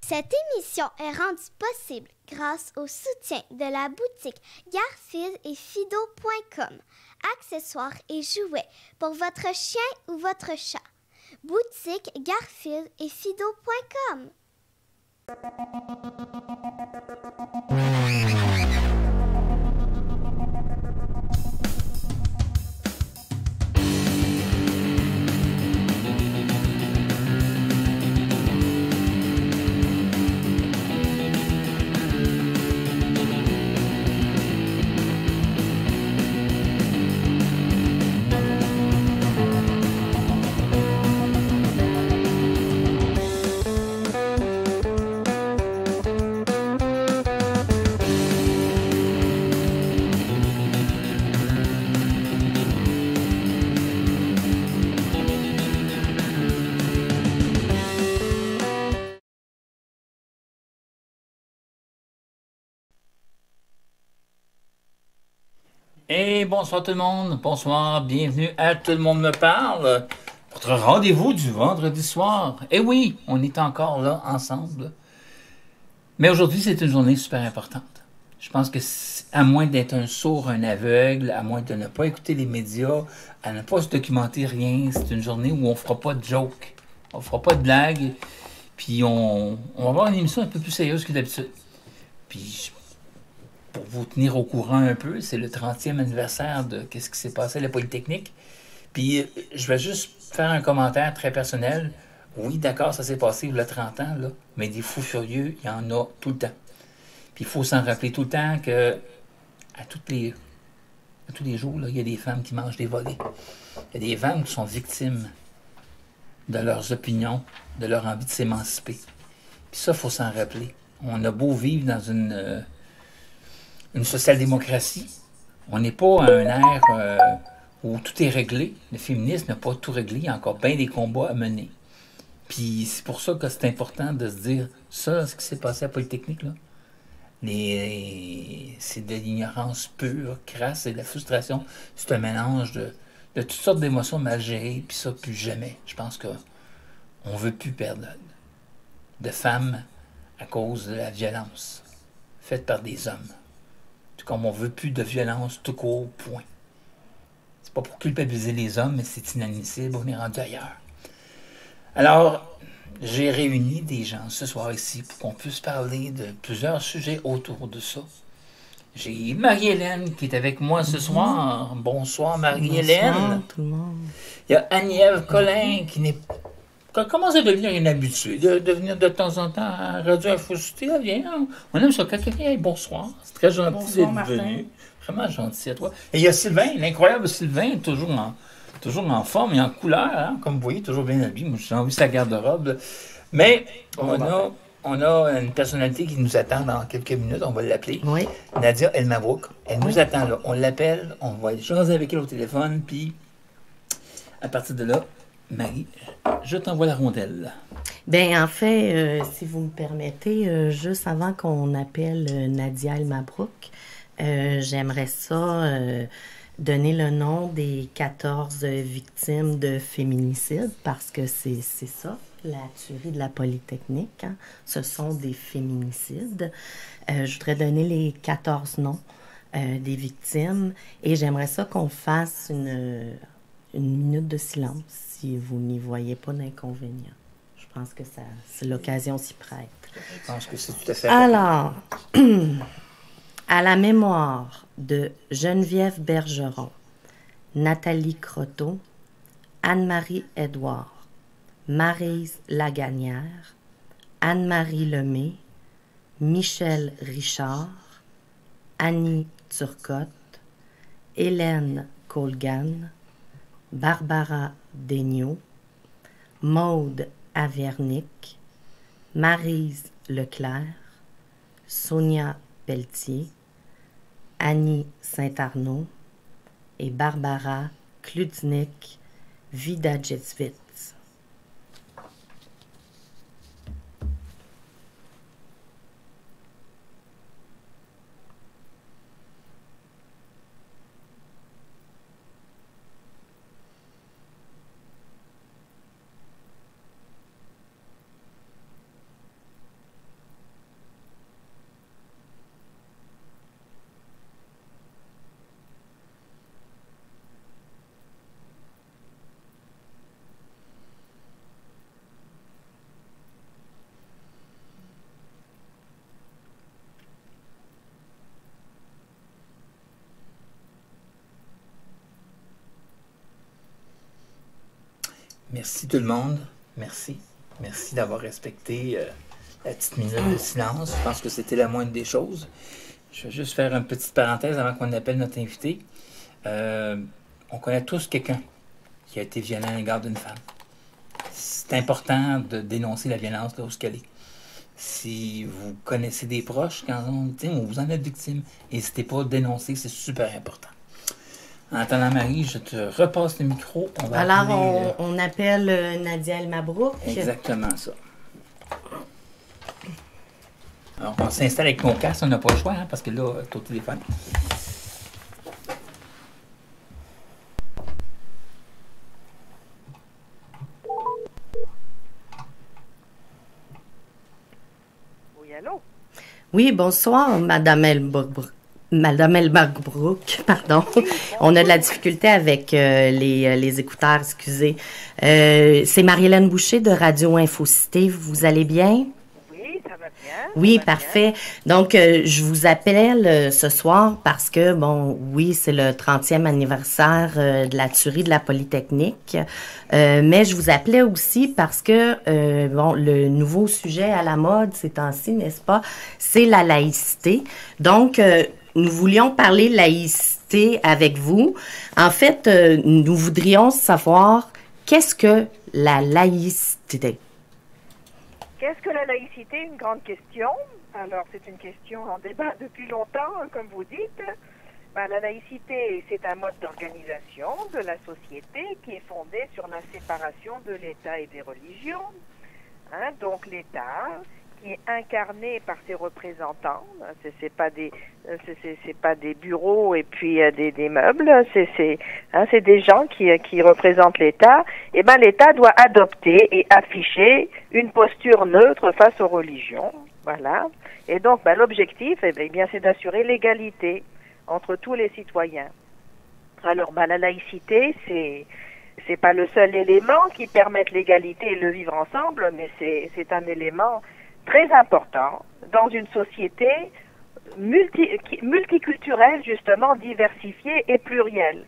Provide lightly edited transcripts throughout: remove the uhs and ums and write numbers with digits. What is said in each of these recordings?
Cette émission est rendue possible grâce au soutien de la boutique Garfield et Fido.com. Accessoires et jouets pour votre chien ou votre chat. Boutique Garfield et Fido.com. Et bonsoir tout le monde, bonsoir, bienvenue à Tout le monde me parle, votre rendez-vous du vendredi soir. Et oui, on est encore là ensemble. Mais aujourd'hui, c'est une journée super importante. Je pense que, à moins d'être un sourd, un aveugle, à moins de ne pas écouter les médias, à ne pas se documenter rien, c'est une journée où on fera pas de joke, on fera pas de blagues, puis on va avoir une émission un peu plus sérieuse que d'habitude. Puis pour vous tenir au courant un peu, c'est le 30e anniversaire de qu'est-ce qui s'est passé à la Polytechnique. Puis je vais juste faire un commentaire très personnel. Oui, d'accord, ça s'est passé il y a 30 ans, là, mais des fous furieux, il y en a tout le temps. Puis il faut s'en rappeler tout le temps que à tous les jours, là, il y a des femmes qui mangent des volets. Il y a des femmes qui sont victimes de leurs opinions, de leur envie de s'émanciper. Puis ça, il faut s'en rappeler. On a beau vivre dans une social-démocratie. On n'est pas à un ère où tout est réglé. Le féminisme n'a pas tout réglé. Il y a encore bien des combats à mener. Puis c'est pour ça que c'est important de se dire ça, ce qui s'est passé à Polytechnique, là. C'est de l'ignorance pure, crasse, c'est de la frustration. C'est un mélange de toutes sortes d'émotions mal gérées. Puis ça, plus jamais. Je pense qu'on ne veut plus perdre de femmes à cause de la violence faite par des hommes. Comme on veut plus de violence tout court, point. C'est pas pour culpabiliser les hommes, mais c'est inadmissible, on est rendu ailleurs. Alors, j'ai réuni des gens ce soir ici pour qu'on puisse parler de plusieurs sujets autour de ça. J'ai Marie-Hélène qui est avec moi ce soir. Bonsoir Marie-Hélène. Bonsoir tout le monde. Il y a Annie-Ève Collin qui commence à devenir une habituée, de venir de temps en temps à Radio Infocité. Elle vient, on aime ça. Quelqu'un, bonsoir. C'est très gentil d'être venu. Vraiment gentil à toi. Et il y a Sylvain, l'incroyable Sylvain, toujours en forme et en couleur, hein, comme vous voyez, toujours bien habillé. Moi, j'ai envie de sa garde-robe. Mais on a une personnalité qui nous attend dans quelques minutes. On va l'appeler. Oui. Nadia El Mabrouk. Elle nous attend là. On l'appelle, on va jaser avec elle au téléphone, puis à partir de là, Marie, je t'envoie la rondelle. Bien, en fait, si vous me permettez, juste avant qu'on appelle Nadia El Mabrouk, j'aimerais ça donner le nom des 14 victimes de féminicide, parce que c'est ça, la tuerie de la Polytechnique. Hein. Ce sont des féminicides. Je voudrais donner les 14 noms des victimes, et j'aimerais ça qu'on fasse une minute de silence, si vous n'y voyez pas d'inconvénient. Je pense que c'est l'occasion s'y prête. Je pense que c'est tout à fait... Alors, à la mémoire de Geneviève Bergeron, Nathalie Croteau, Anne-Marie Edouard, Maryse Lagagnère, Anne-Marie Lemay, Michel Richard, Annie Turcotte, Hélène Colgan, Barbara Daigneault, Maude Avernic, Maryse Leclerc, Sonia Pelletier, Annie Saint-Arnaud et Barbara Kludnik-Vidajewicz. Merci tout le monde. Merci. Merci d'avoir respecté la petite minute de silence. Je pense que c'était la moindre des choses. Je vais juste faire une petite parenthèse avant qu'on appelle notre invité. On connaît tous quelqu'un qui a été violent à l'égard d'une femme. C'est important de dénoncer la violence là où elle est. Si vous connaissez des proches quand on victime ou vous en êtes victime, n'hésitez pas à dénoncer, c'est super important. En attendant, Marie, je te repasse le micro. On appelle Nadia El Mabrouk. Exactement ça. Alors, on s'installe avec mon casque, on n'a pas le choix, parce que là, tu es au téléphone. Oui, allô? Oui, bonsoir, Madame El Mabrouk, pardon. On a de la difficulté avec les écouteurs, excusez. C'est Marie-Hélène Boucher de Radio Infocité. Vous allez bien? Oui, ça va bien. Oui, parfait. Donc, je vous appelle ce soir parce que, bon, oui, c'est le 30e anniversaire de la tuerie de la Polytechnique. Mais je vous appelais aussi parce que, bon, le nouveau sujet à la mode ces temps-ci, n'est-ce pas, c'est la laïcité. Donc, nous voulions parler laïcité avec vous. En fait, nous voudrions savoir qu'est-ce que la laïcité? Qu'est-ce que la laïcité? Une grande question. Alors, c'est une question en débat depuis longtemps, comme vous dites. Ben, la laïcité, c'est un mode d'organisation de la société qui est fondé sur la séparation de l'État et des religions. Donc, l'État, qui est incarné par ses représentants, c'est pas des bureaux et puis des meubles, c'est des gens qui représentent l'État. Et ben l'État doit adopter et afficher une posture neutre face aux religions, voilà. Et donc l'objectif, bien c'est d'assurer l'égalité entre tous les citoyens. Alors la laïcité, c'est pas le seul élément qui permette l'égalité et le vivre ensemble, mais c'est un élément très important dans une société multiculturelle, justement, diversifiée et plurielle.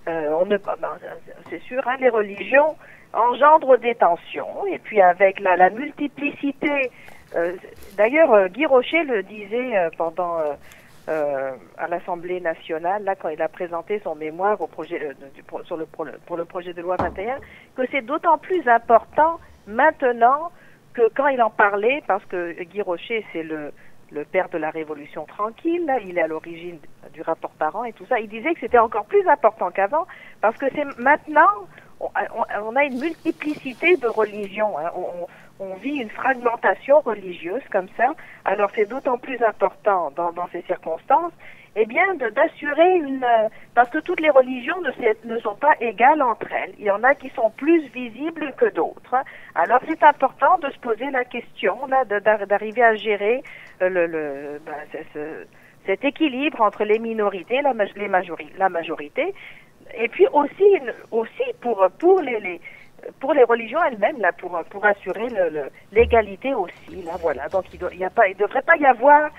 C'est sûr, les religions engendrent des tensions, et puis avec la multiplicité. D'ailleurs, Guy Rocher le disait pendant à l'Assemblée nationale, là, quand il a présenté son mémoire au projet pour le projet de loi 21, que c'est d'autant plus important maintenant que quand il en parlait, parce que Guy Rocher, c'est le père de la Révolution tranquille, là, il est à l'origine du rapport Parent et tout ça, il disait que c'était encore plus important qu'avant, parce que c'est maintenant, on a une multiplicité de religions, on vit une fragmentation religieuse comme ça, alors c'est d'autant plus important dans ces circonstances, eh bien, d'assurer parce que toutes les religions ne sont pas égales entre elles. Il y en a qui sont plus visibles que d'autres. Alors, c'est important de se poser la question, là, d'arriver à gérer cet équilibre entre les minorités, la majorité, et puis aussi pour les religions elles-mêmes, là, pour assurer l'égalité aussi, là, voilà. Donc, il devrait pas y avoir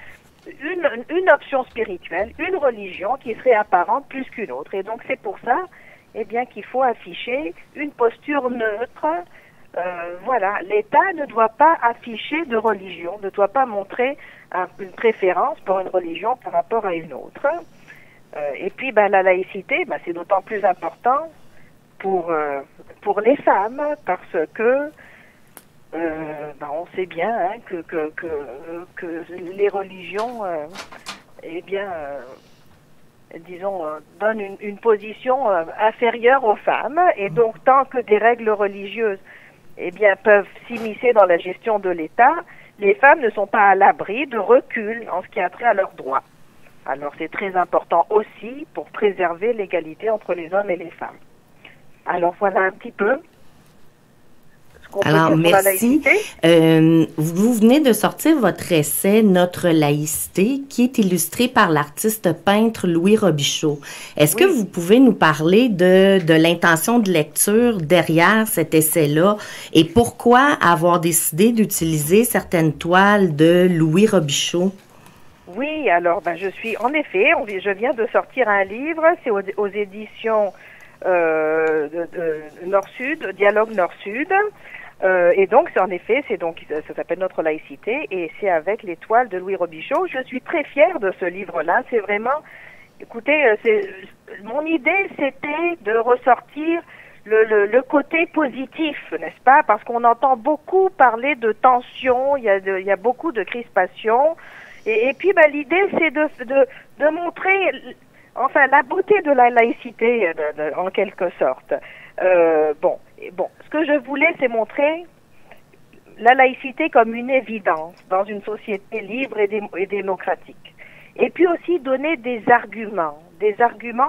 une option spirituelle, une religion qui serait apparente plus qu'une autre. Et donc c'est pour ça, bien qu'il faut afficher une posture neutre. Voilà, l'État ne doit pas afficher de religion, ne doit pas montrer une préférence pour une religion par rapport à une autre. Et puis la laïcité, c'est d'autant plus important pour les femmes parce que on sait bien que les religions, donnent une position inférieure aux femmes, et donc tant que des règles religieuses, peuvent s'immiscer dans la gestion de l'État, les femmes ne sont pas à l'abri de recul en ce qui a trait à leurs droits. Alors c'est très important aussi pour préserver l'égalité entre les hommes et les femmes. Alors voilà un petit peu. Alors, merci. Vous venez de sortir votre essai « Notre laïcité » qui est illustré par l'artiste peintre Louis Robichaud. Est-ce que vous pouvez nous parler de l'intention de lecture derrière cet essai-là et pourquoi avoir décidé d'utiliser certaines toiles de Louis Robichaud? Oui, alors je viens de sortir un livre, c'est aux éditions Nord-Sud, dialogue Nord-Sud. Et donc, en effet, ça s'appelle Notre laïcité, et c'est avec l'étoile de Louis Robichaud. Je suis très fière de ce livre-là. C'est vraiment, écoutez, mon idée, c'était de ressortir le côté positif, n'est-ce pas? Parce qu'on entend beaucoup parler de tension, il y a beaucoup de crispation. Et puis, l'idée, c'est de montrer, enfin, la beauté de la laïcité, en quelque sorte. Ce que je voulais, c'est montrer la laïcité comme une évidence dans une société libre et démocratique. Et puis aussi donner des arguments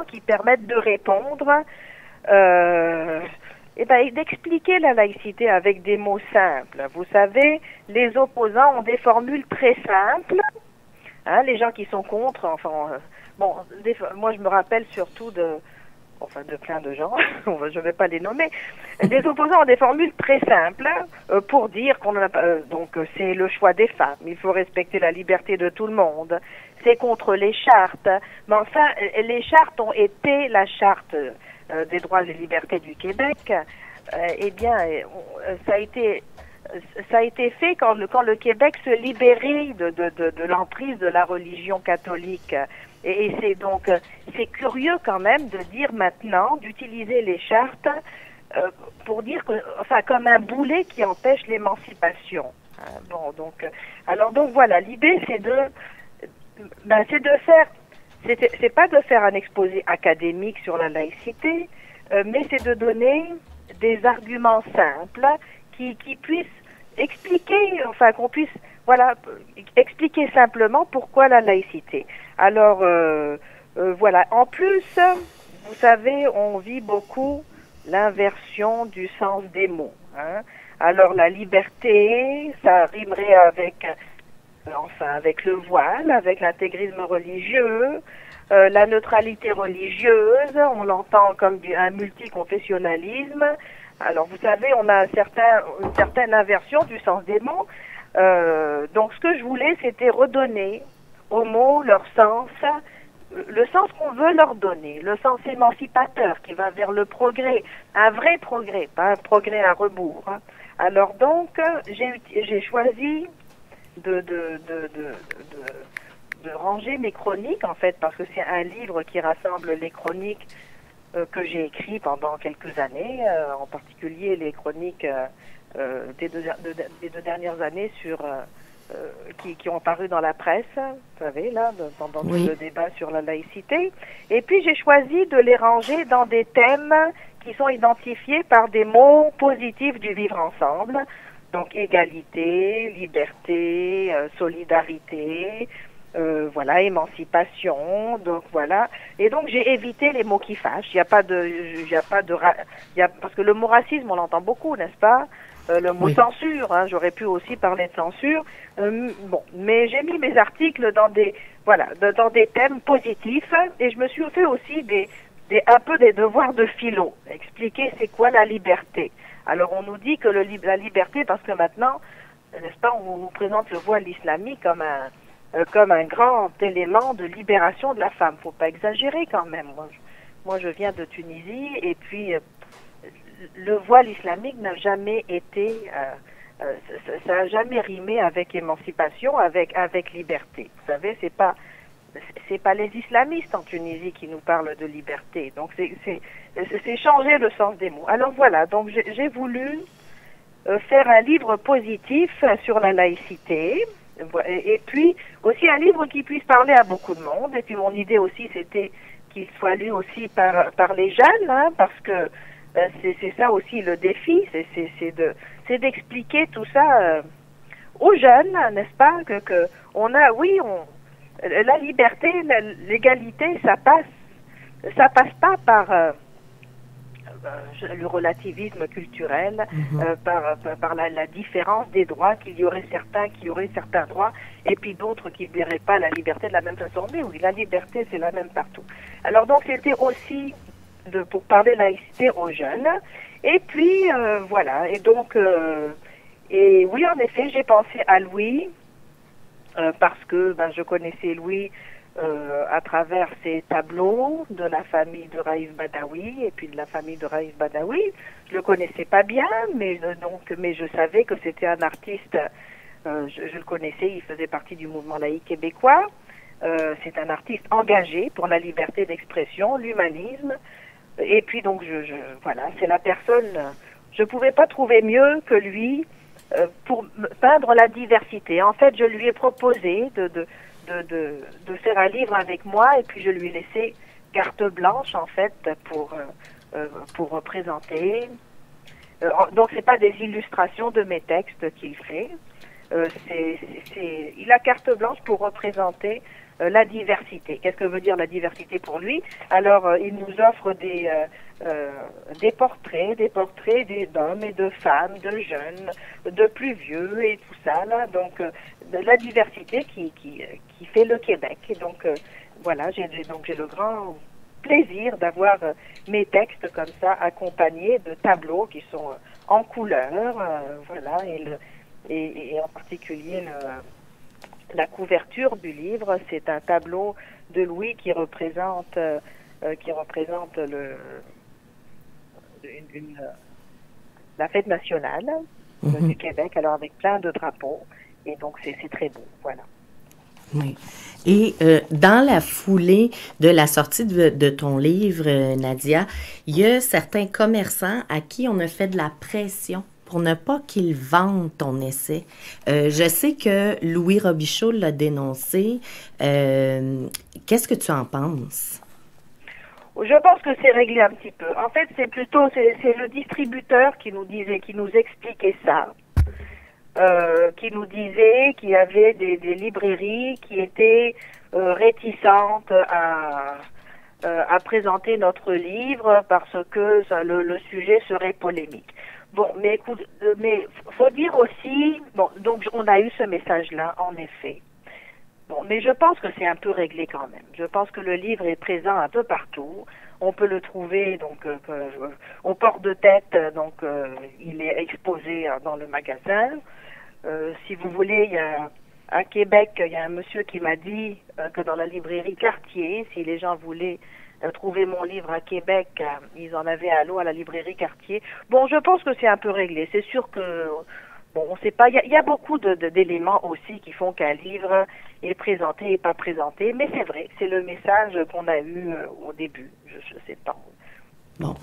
qui permettent de répondre, d'expliquer la laïcité avec des mots simples. Vous savez, les opposants ont des formules très simples. Hein, les gens qui sont contre, moi je me rappelle surtout de plein de gens, je ne vais pas les nommer. Les opposants ont des formules très simples pour dire qu'on c'est le choix des femmes, il faut respecter la liberté de tout le monde, c'est contre les chartes. Mais enfin, les chartes ont été la charte des droits et des libertés du Québec. Ça a été fait quand le Québec se libérait de l'emprise de la religion catholique. Et c'est curieux quand même de dire maintenant, d'utiliser les chartes pour dire comme un boulet qui empêche l'émancipation. Voilà, l'idée c'est c'est pas de faire un exposé académique sur la laïcité, mais c'est de donner des arguments simples qui puissent expliquer, qu'on puisse expliquer simplement pourquoi la laïcité. Alors, en plus, vous savez, on vit beaucoup l'inversion du sens des mots. Hein. Alors, la liberté, ça rimerait avec le voile, avec l'intégrisme religieux, la neutralité religieuse, on l'entend comme un multiconfessionnalisme. Alors, vous savez, on a une certaine inversion du sens des mots. Donc, ce que je voulais, c'était redonner aux mots leur sens, le sens qu'on veut leur donner, le sens émancipateur qui va vers le progrès, un vrai progrès, pas un progrès à rebours. Hein. Alors donc, j'ai choisi de ranger mes chroniques, en fait, parce que c'est un livre qui rassemble les chroniques que j'ai écrites pendant quelques années, en particulier les chroniques des deux dernières années qui ont paru dans la presse, vous savez, là, pendant tout le débat sur la laïcité. Et puis, j'ai choisi de les ranger dans des thèmes qui sont identifiés par des mots positifs du vivre ensemble. Donc, égalité, liberté, solidarité, émancipation, donc voilà. Et donc, j'ai évité les mots qui fâchent. Parce que le mot racisme, on l'entend beaucoup, n'est-ce pas? Le mot censure, hein, j'aurais pu aussi parler de censure. Mais j'ai mis mes articles dans des thèmes positifs, et je me suis fait aussi un peu des devoirs de philo. Expliquer c'est quoi la liberté. Alors on nous dit que la liberté, parce que maintenant, n'est-ce pas, on vous présente le voile islamique comme un grand élément de libération de la femme. Faut pas exagérer quand même. Moi je viens de Tunisie, et puis le voile islamique n'a jamais été, ça n'a jamais rimé avec émancipation, avec liberté. Vous savez, c'est pas les islamistes en Tunisie qui nous parlent de liberté. Donc c'est changer le sens des mots. Alors voilà, donc j'ai voulu faire un livre positif sur la laïcité, et puis aussi un livre qui puisse parler à beaucoup de monde. Et puis mon idée aussi, c'était qu'il soit lu aussi par les jeunes, hein, parce que c'est ça aussi le défi, c'est d'expliquer tout ça aux jeunes, n'est-ce pas, que on a, la liberté, l'égalité, ça passe pas par le relativisme culturel, par la différence des droits, qu'il y aurait certains qui auraient certains droits et puis d'autres qui ne verraient pas la liberté de la même façon. Mais oui, la liberté, c'est la même partout. Alors donc, c'était aussi pour parler laïcité aux jeunes. Et puis, voilà. Et donc, et oui, en effet, j'ai pensé à Louis, parce que je connaissais Louis à travers ces tableaux de la famille de Raïf Badawi et puis de la famille de Raïf Badawi. Je le connaissais pas bien, mais je savais que c'était un artiste. Je le connaissais, il faisait partie du mouvement laïque québécois. C'est un artiste engagé pour la liberté d'expression, l'humanisme. Et puis donc voilà, c'est la personne. Je pouvais pas trouver mieux que lui pour peindre la diversité. En fait, je lui ai proposé de faire un livre avec moi et puis je lui ai laissé carte blanche en fait pour représenter. Donc c'est pas des illustrations de mes textes qu'il fait. Il a carte blanche pour représenter la diversité. Qu'est-ce que veut dire la diversité pour lui? Alors il nous offre des portraits d'hommes et de femmes, de jeunes, de plus vieux et tout ça là. Donc de la diversité qui fait le Québec. Et donc voilà, j'ai le grand plaisir d'avoir mes textes comme ça accompagnés de tableaux qui sont en couleur, voilà, et en particulier la couverture du livre, c'est un tableau de Louis qui représente la fête nationale du Québec, alors avec plein de drapeaux, et donc c'est très beau, voilà. Oui. Et dans la foulée de la sortie de ton livre, Nadia, il y a certains commerçants à qui on a fait de la pression pour ne pas qu'ils vendent ton essai. Je sais que Louis Robichaud l'a dénoncé. Qu'est-ce que tu en penses? Je pense que c'est réglé un petit peu. En fait, c'est le distributeur qui nous expliquait ça. Qui nous disait qu'il y avait des librairies qui étaient réticentes à présenter notre livre parce que le sujet serait polémique. Bon, mais écoute, mais faut dire aussi, bon, donc on a eu ce message-là, en effet. Bon, mais je pense que c'est un peu réglé quand même. Je pense que le livre est présent un peu partout. On peut le trouver donc au port de tête, donc il est exposé dans le magasin. Si vous voulez, à Québec, il y a un monsieur qui m'a dit que dans la librairie Cartier, si les gens voulaient trouver mon livre à Québec, ils en avaient à l'eau à la librairie Cartier. Bon, je pense que c'est un peu réglé. C'est sûr que, bon, on sait pas. Il y a beaucoup d'éléments aussi qui font qu'un livre est présenté et pas présenté. Mais c'est vrai, c'est le message qu'on a eu au début. Je sais pas. Bon,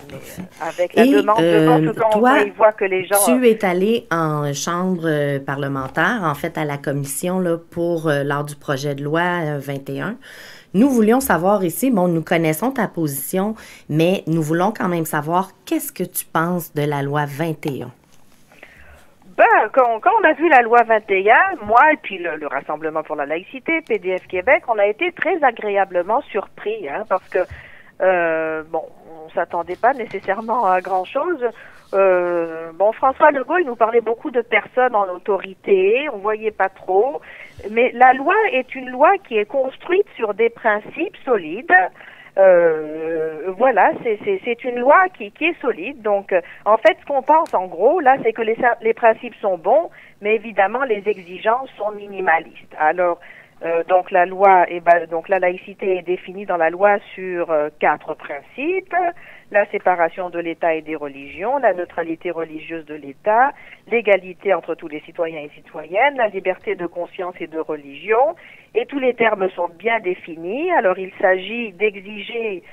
avec la demande, je pense que toi, on voit que les gens... Tu es allé en chambre parlementaire, en fait à la commission là, lors du projet de loi 21. Nous voulions savoir ici, bon, nous connaissons ta position, mais nous voulons quand même savoir qu'est-ce que tu penses de la loi 21. Quand on a vu la loi 21, moi et puis le Rassemblement pour la laïcité, PDF Québec, on a été très agréablement surpris, hein, parce que bon, on s'attendait pas nécessairement à grand-chose. Bon, François Legault, il nous parlait beaucoup de personnes en autorité, on voyait pas trop, mais la loi est une loi qui est construite sur des principes solides. Voilà, c'est une loi qui est solide. Donc, en fait, ce qu'on pense en gros, là, c'est que les principes sont bons, mais évidemment, les exigences sont minimalistes. Alors, donc la loi, donc la laïcité est définie dans la loi sur 4 principes: la séparation de l'État et des religions, la neutralité religieuse de l'État, l'égalité entre tous les citoyens et citoyennes, la liberté de conscience et de religion. Et tous les termes sont bien définis. Alors il s'agit d'exiger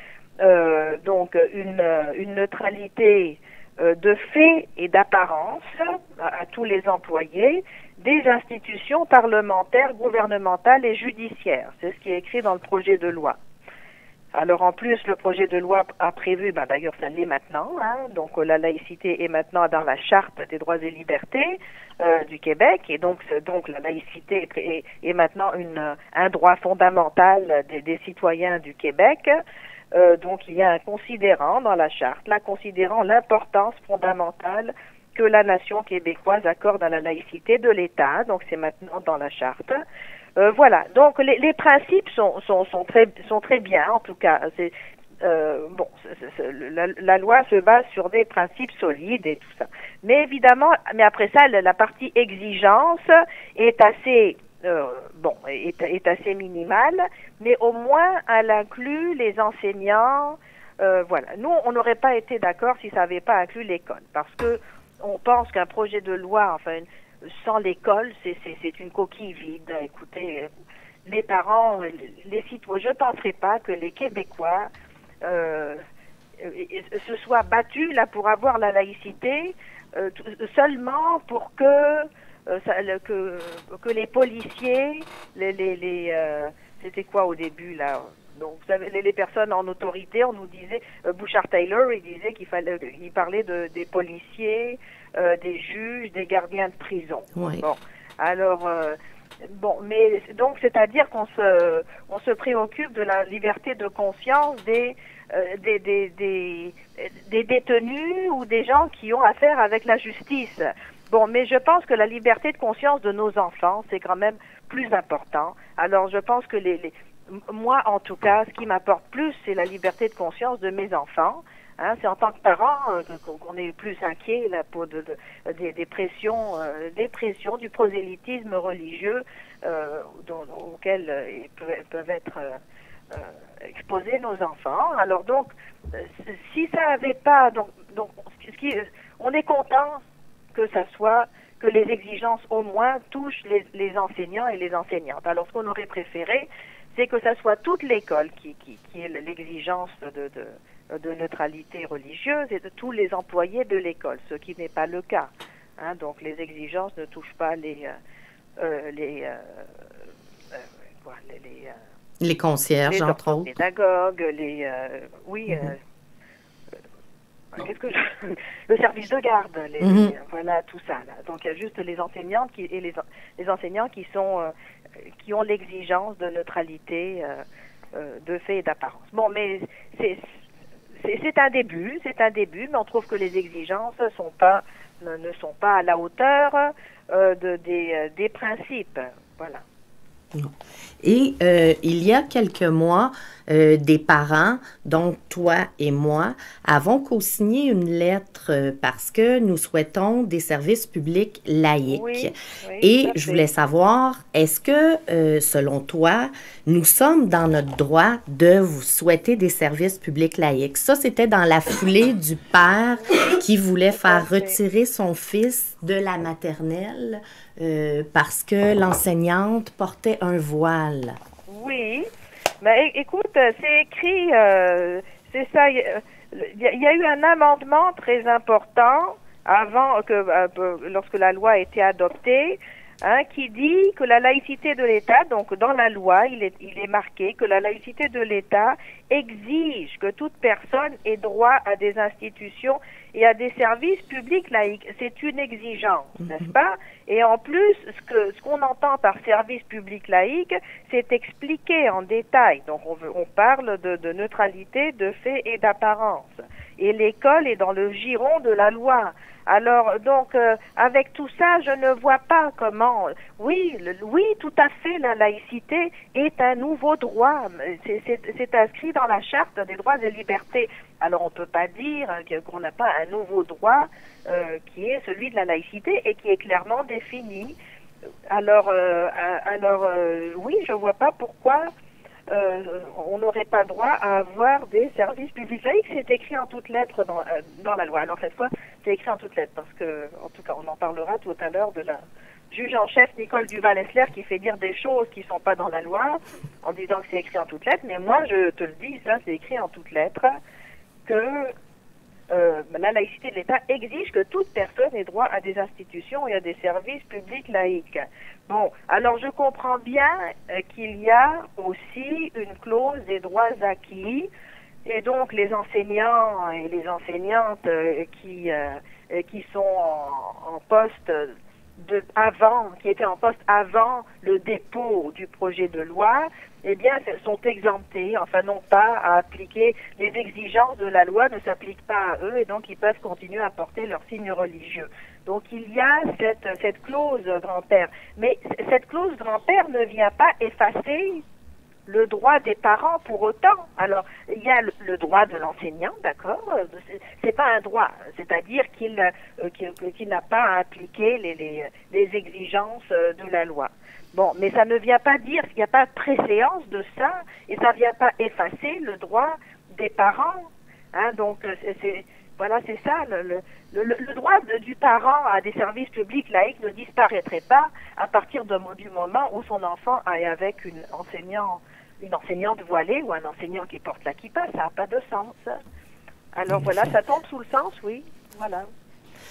donc une neutralité de fait et d'apparence à tous les employés des institutions parlementaires, gouvernementales et judiciaires. C'est ce qui est écrit dans le projet de loi. Alors en plus, le projet de loi a prévu, d'ailleurs ça l'est maintenant, hein, donc la laïcité est maintenant dans la Charte des droits et libertés du Québec, et donc la laïcité est maintenant un droit fondamental des citoyens du Québec. Donc il y a un considérant dans la Charte, là considérant l'importance fondamentale que la nation québécoise accorde à la laïcité de l'État, donc c'est maintenant dans la Charte. Voilà, donc les principes sont très bien, en tout cas. La loi se base sur des principes solides et tout ça. Mais évidemment, après ça, la partie exigence est assez est assez minimale, mais au moins elle inclut les enseignants. Voilà. Nous, on n'aurait pas été d'accord si ça n'avait pas inclus l'école, parce que on pense qu'un projet de loi, enfin, sans l'école, c'est une coquille vide. Écoutez, les parents, les citoyens, je ne penserais pas que les Québécois se soient battus là pour avoir la laïcité seulement pour que les policiers, c'était quoi au début là? Donc, vous savez, les personnes en autorité, on nous disait, Bouchard-Taylor, il parlait des policiers, des juges, des gardiens de prison. Oui. Bon, alors, mais donc, c'est-à-dire qu'on se préoccupe de la liberté de conscience des détenus ou des gens qui ont affaire avec la justice. Bon, mais je pense que la liberté de conscience de nos enfants, c'est quand même plus important. Alors, je pense que moi, en tout cas, ce qui m'apporte plus, c'est la liberté de conscience de mes enfants. Hein, c'est en tant que parent qu'on est plus inquiet là, pour des pressions, du prosélytisme religieux auxquels ils peuvent être exposer nos enfants. Alors donc, si ça n'avait pas, on est content que ça soit, que les exigences au moins touchent les enseignants et les enseignantes. Alors ce qu'on aurait préféré, c'est que ça soit toute l'école qui ait l'exigence de neutralité religieuse et de tous les employés de l'école, ce qui n'est pas le cas. Hein, donc les exigences ne touchent pas les concierges, entre autres. Les pédagogues, le service de garde, voilà tout ça. Là. Donc il y a juste les enseignantes et les enseignants qui ont l'exigence de neutralité de fait et d'apparence. Bon, mais c'est un début, mais on trouve que les exigences ne sont pas à la hauteur des principes. Voilà. Et il y a quelques mois, des parents, donc toi et moi, avons co-signé une lettre parce que nous souhaitons des services publics laïques. Oui, et je voulais savoir, est-ce que, selon toi, nous sommes dans notre droit de vous souhaiter des services publics laïques? Ça, c'était dans la foulée du père qui voulait faire retirer son fils de la maternelle parce que l'enseignante portait un voile. Oui, mais écoute, c'est écrit, c'est ça, il y a eu un amendement très important lorsque la loi a été adoptée, hein, qui dit que la laïcité de l'État, donc dans la loi, il est marqué que la laïcité de l'État exige que toute personne ait droit à des institutions et à des services publics laïques. C'est une exigence, n'est-ce pas? Et en plus, ce qu'on entend par service public laïque, c'est expliqué en détail. Donc on parle de neutralité de fait et d'apparence. Et l'école est dans le giron de la loi. Alors, donc, avec tout ça, je ne vois pas comment... Oui, tout à fait, la laïcité est un nouveau droit. C'est inscrit dans la Charte des droits et libertés. Alors, on ne peut pas dire qu'on n'a pas un nouveau droit qui est celui de la laïcité et qui est clairement défini. Alors, oui, je ne vois pas pourquoi... on n'aurait pas droit à avoir des services publics laïques. C'est écrit en toutes lettres dans la loi. Alors cette fois, c'est écrit en toutes lettres parce que, en tout cas, on en parlera tout à l'heure de la juge en chef Nicole Duval-Essler qui fait dire des choses qui ne sont pas dans la loi en disant que c'est écrit en toutes lettres. Mais moi, je te le dis, ça, c'est écrit en toutes lettres que la laïcité de l'État exige que toute personne ait droit à des institutions et à des services publics laïques. Bon, alors je comprends bien qu'il y a aussi une clause des droits acquis, et donc les enseignants et les enseignantes qui sont en poste qui étaient en poste avant le dépôt du projet de loi, eh bien, sont exemptés, enfin, non pas à appliquer les exigences de la loi, ne s'appliquent pas à eux, et donc ils peuvent continuer à porter leur signe religieux. Donc, il y a cette clause grand-père. Mais cette clause grand-père ne vient pas effacer le droit des parents pour autant. Alors, il y a le droit de l'enseignant, d'accord, c'est pas un droit, c'est-à-dire qu'il n'a pas à appliquer les exigences de la loi. Bon, mais ça ne vient pas dire, il n'y a pas de préséance de ça, et ça ne vient pas effacer le droit des parents. Hein, donc, voilà, c'est ça, le droit du parent à des services publics laïcs ne disparaîtrait pas à partir du moment où son enfant est avec une enseignante voilée ou un enseignant qui porte la kippa, ça n'a pas de sens. Alors voilà, ça tombe sous le sens, oui, voilà.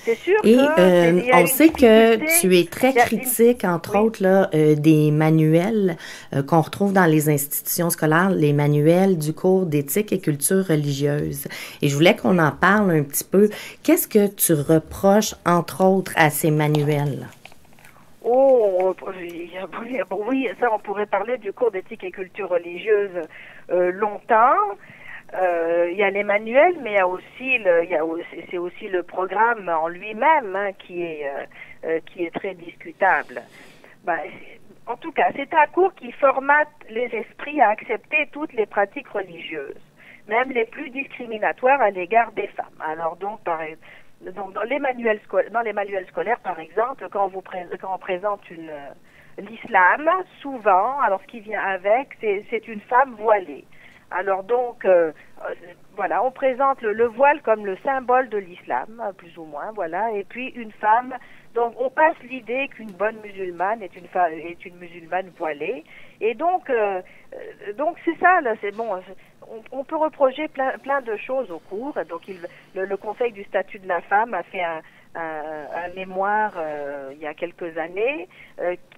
C'est sûr Et que on sait que tu es très critique, entre autres, là, des manuels qu'on retrouve dans les institutions scolaires, les manuels du cours d'éthique et culture religieuse. Et je voulais qu'on en parle un petit peu. Qu'est-ce que tu reproches, entre autres, à ces manuels? Oh, oui, ça, on pourrait parler du cours d'éthique et culture religieuse longtemps. Il y a les manuels, mais c'est aussi le programme en lui-même, hein, qui est très discutable. En tout cas, c'est un cours qui formate les esprits à accepter toutes les pratiques religieuses, même les plus discriminatoires à l'égard des femmes. Alors donc, dans les manuels scolaires, par exemple, quand on présente l'islam, souvent, alors ce qui vient avec, c'est une femme voilée. Alors donc, voilà, on présente le voile comme le symbole de l'islam, plus ou moins, voilà, et puis une femme. Donc, on passe l'idée qu'une bonne musulmane est une musulmane voilée, et donc c'est ça, là, c'est bon. On peut reprocher plein de choses au cours. Donc, le Conseil du statut de la femme a fait un mémoire il y a quelques années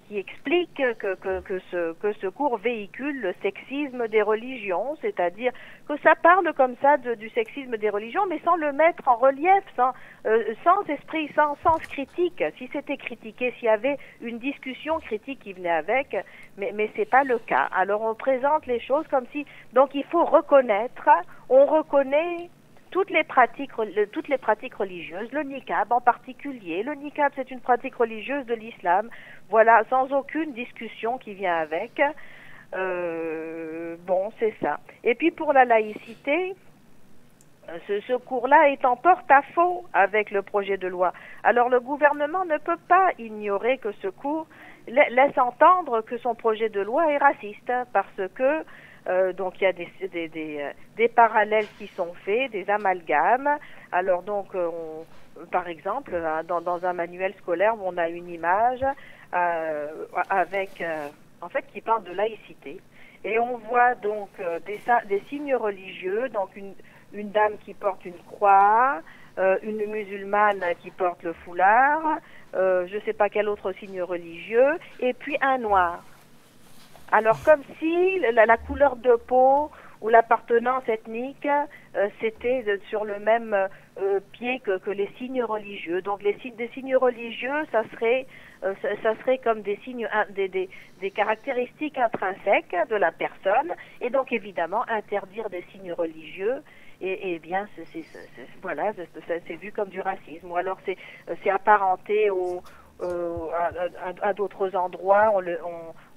qui explique que ce cours véhicule le sexisme des religions, c'est-à-dire que ça parle comme ça du sexisme des religions, mais sans le mettre en relief, sans esprit, sans sens critique. Si c'était critiqué, s'il y avait une discussion critique qui venait avec, mais c'est pas le cas. Alors on présente les choses comme si, donc il faut reconnaître, on reconnaît toutes les pratiques religieuses, le niqab en particulier. Le niqab, c'est une pratique religieuse de l'islam, voilà, sans aucune discussion qui vient avec. Bon, c'est ça. Et puis pour la laïcité, ce cours-là est en porte-à-faux avec le projet de loi. Alors le gouvernement ne peut pas ignorer que ce cours laisse entendre que son projet de loi est raciste, parce que donc il y a des parallèles qui sont faits, des amalgames. Alors donc, par exemple, dans un manuel scolaire, on a une image avec, en fait, qui parle de laïcité, et on voit donc des signes religieux, donc une dame qui porte une croix, une musulmane qui porte le foulard, je ne sais pas quel autre signe religieux, et puis un noir. Alors comme si la couleur de peau ou l'appartenance ethnique c'était sur le même pied que les signes religieux. Donc des signes religieux, ça serait comme des signes, des caractéristiques intrinsèques de la personne, et donc évidemment interdire des signes religieux. Et bien, voilà, c'est vu comme du racisme. Ou alors c'est apparenté à d'autres endroits,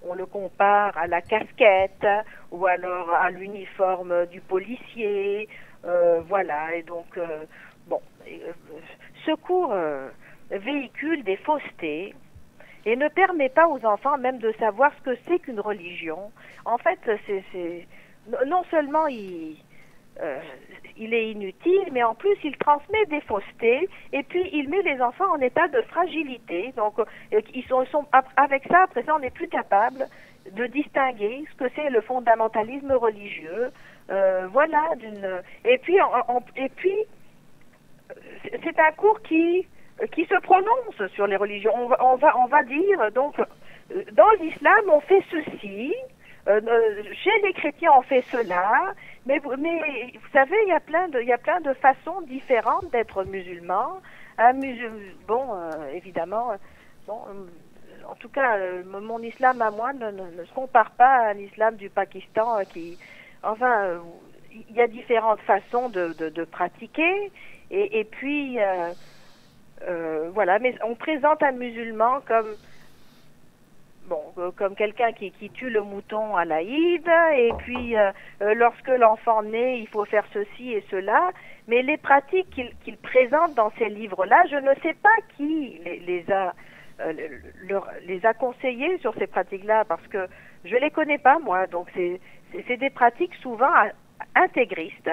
on le compare à la casquette ou alors à l'uniforme du policier, voilà. Et donc, ce cours véhicule des faussetés et ne permet pas aux enfants même de savoir ce que c'est qu'une religion. En fait, non seulement il est inutile, mais en plus il transmet des faussetés, et puis il met les enfants en état de fragilité. Donc ils sont avec ça, après ça, on n'est plus capable de distinguer ce que c'est le fondamentalisme religieux. Voilà. Et puis c'est un cours qui se prononce sur les religions. On va dire donc dans l'islam on fait ceci. Chez les chrétiens, on fait cela, mais vous savez, il y a plein de façons différentes d'être musulman. Évidemment, en tout cas, mon islam à moi ne se compare pas à l'islam du Pakistan, il y a différentes façons de pratiquer, et puis voilà. Mais on présente un musulman comme comme quelqu'un qui tue le mouton à l'Aïd, et puis lorsque l'enfant naît, il faut faire ceci et cela. Mais les pratiques qu'il présente dans ces livres-là, je ne sais pas qui les a conseillés sur ces pratiques-là, parce que je les connais pas, moi. Donc c'est des pratiques souvent intégristes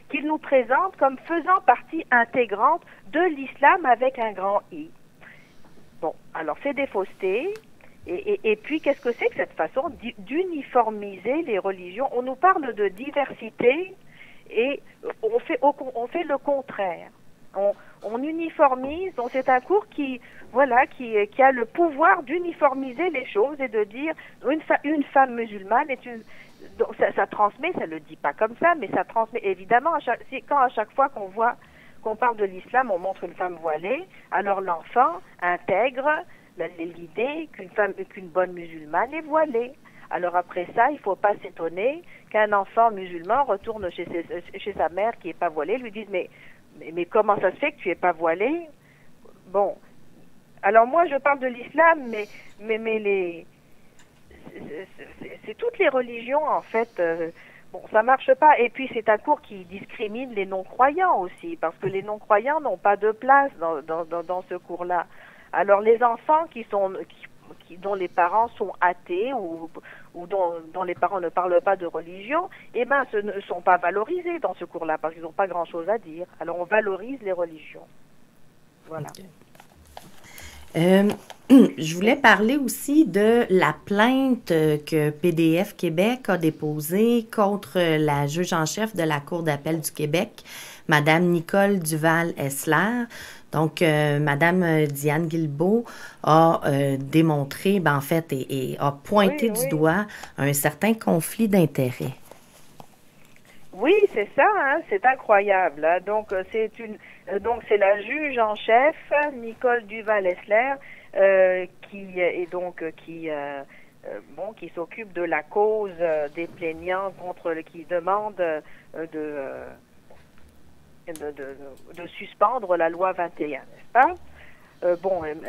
qu'il nous présente comme faisant partie intégrante de l'islam avec un grand I. Bon, alors c'est des faussetés. Et puis, qu'est-ce que c'est que cette façon d'uniformiser les religions? On nous parle de diversité et on fait le contraire. On uniformise, donc c'est un cours qui a le pouvoir d'uniformiser les choses et de dire une femme musulmane est une... Donc ça transmet, ça le dit pas comme ça, mais ça transmet évidemment, quand à chaque fois qu'on parle de l'islam, on montre une femme voilée, alors l'enfant intègre l'idée qu'une bonne musulmane est voilée. Alors après ça, il ne faut pas s'étonner qu'un enfant musulman retourne chez sa mère qui n'est pas voilée, lui dise mais comment ça se fait que tu n'es pas voilée? Bon, alors moi je parle de l'islam, mais c'est toutes les religions en fait. Bon, ça marche pas. Et puis c'est un cours qui discrimine les non-croyants aussi, parce que les non-croyants n'ont pas de place dans ce cours-là. Alors les enfants dont les parents sont athées ou dont les parents ne parlent pas de religion, ce ne sont pas valorisés dans ce cours-là parce qu'ils n'ont pas grand-chose à dire. Alors on valorise les religions. Voilà. Je voulais parler aussi de la plainte que PDF Québec a déposée contre la juge en chef de la Cour d'appel du Québec, Madame Nicole Duval-Essler. Donc, Madame Diane Guilbeault a démontré, et a pointé du doigt un certain conflit d'intérêts. Oui, c'est ça, hein, c'est incroyable. Hein. Donc, c'est la juge en chef, Nicole Duval-Essler, qui s'occupe de la cause des plaignants qui demandent de suspendre la loi 21, n'est-ce pas?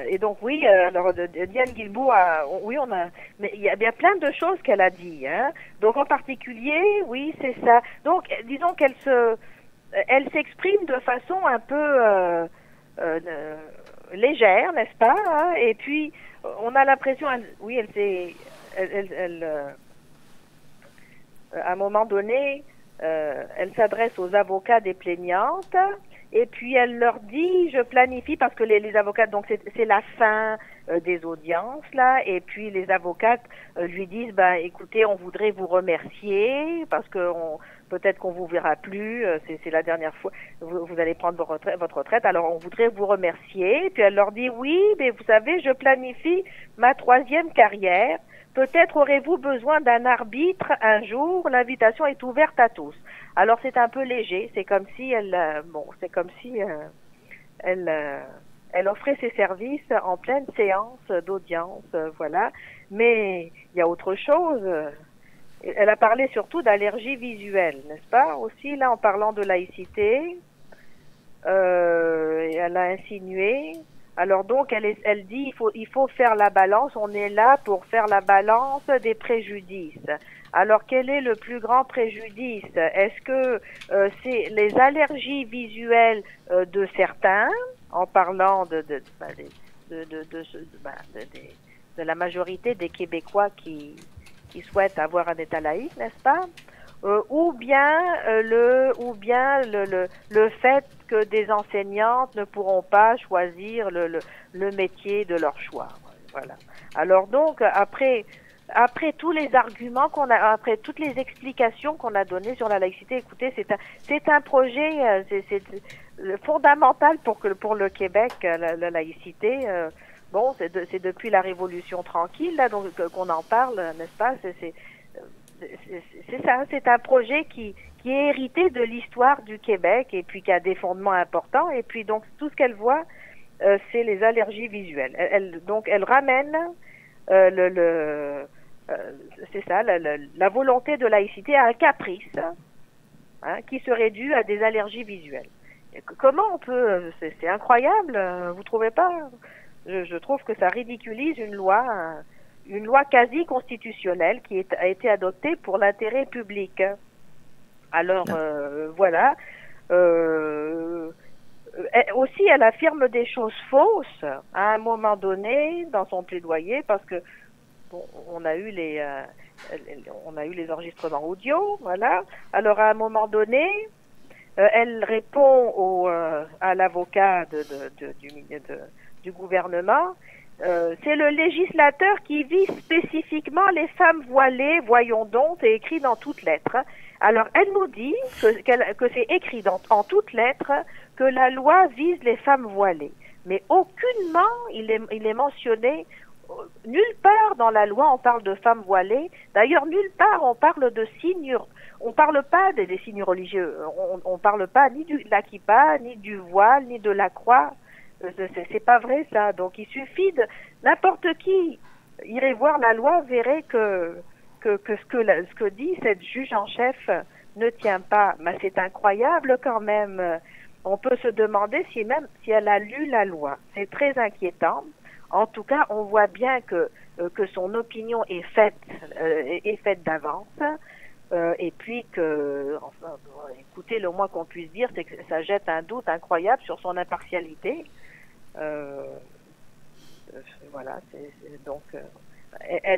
Et donc alors Diane Guilbeault mais il y a bien plein de choses qu'elle a dit, hein. Donc en particulier, oui, c'est ça. Donc disons elle s'exprime de façon un peu légère, n'est-ce pas, hein? Et puis on a l'impression, oui, à un moment donné, elle s'adresse aux avocats des plaignantes et puis elle leur dit je planifie, parce que les avocats, donc c'est la fin des audiences là, et puis les avocates lui disent écoutez, on voudrait vous remercier parce que peut-être qu'on vous verra plus, c'est la dernière fois, vous allez prendre votre retraite, alors on voudrait vous remercier. Et puis elle leur dit oui, mais vous savez, je planifie ma 3e carrière. Peut-être aurez-vous besoin d'un arbitre un jour, l'invitation est ouverte à tous. Alors c'est un peu léger, c'est comme si elle offrait ses services en pleine séance d'audience, voilà. Mais il y a autre chose. Elle a parlé surtout d'allergie visuelle, n'est-ce pas? Aussi, là, en parlant de laïcité, elle a insinué. Alors donc, elle dit il faut faire la balance, on est là pour faire la balance des préjudices. Alors quel est le plus grand préjudice? Est-ce que c'est les allergies visuelles de certains, en parlant de la majorité des Québécois qui souhaitent avoir un État laïque, n'est-ce pas? Ou bien le fait que des enseignantes ne pourront pas choisir le métier de leur choix. Voilà. Alors donc après tous les arguments après toutes les explications qu'on a données sur la laïcité, écoutez, c'est un projet c'est fondamental pour le Québec, la laïcité. C'est depuis la Révolution tranquille là donc qu'on en parle, n'est-ce pas? C'est ça, c'est un projet qui est hérité de l'histoire du Québec et puis qui a des fondements importants. Et puis donc tout ce qu'elle voit, c'est les allergies visuelles. Elle ramène c'est ça, la volonté de laïcité à un caprice, hein, qui serait dû à des allergies visuelles. Et comment on peut, c'est incroyable, vous trouvez pas? Je trouve que ça ridiculise une loi une loi quasi constitutionnelle qui a été adoptée pour l'intérêt public. Alors voilà. Aussi, elle affirme des choses fausses à un moment donné dans son plaidoyer, parce que bon, on a eu les enregistrements audio, voilà. Alors à un moment donné, elle répond à l'avocat du gouvernement. C'est le législateur qui vise spécifiquement les femmes voilées, voyons donc, c'est écrit dans toutes lettres. Alors, elle nous dit que c'est écrit en toutes lettres que la loi vise les femmes voilées. Mais aucunement il est mentionné, nulle part dans la loi on parle de femmes voilées. D'ailleurs, nulle part on parle de signes, on parle pas des signes religieux. On parle pas ni de la kippa, ni du voile, ni de la croix. C'est pas vrai ça. Donc il suffit de n'importe qui irait voir la loi verrait que ce que dit cette juge en chef ne tient pas. Mais c'est incroyable quand même. On peut se demander si elle a lu la loi. C'est très inquiétant. En tout cas, on voit bien que son opinion est faite d'avance. Et puis que, enfin, écoutez, le moins qu'on puisse dire, c'est que ça jette un doute incroyable sur son impartialité. Voilà, donc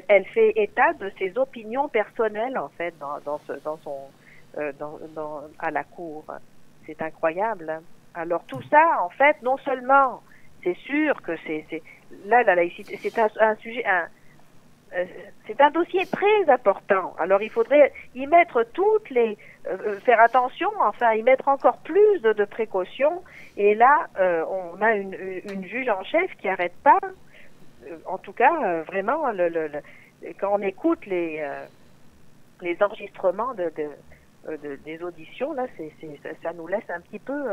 elle fait état de ses opinions personnelles en fait à la cour. C'est incroyable. Alors tout ça, en fait, non seulement c'est sûr que là la laïcité, c'est un sujet, c'est un dossier très important. Alors il faudrait y mettre faire attention, enfin y mettre encore plus de précautions. Et là, on a une juge en chef qui n'arrête pas. En tout cas, vraiment, quand on écoute les enregistrements des auditions, là, ça nous laisse un petit peu,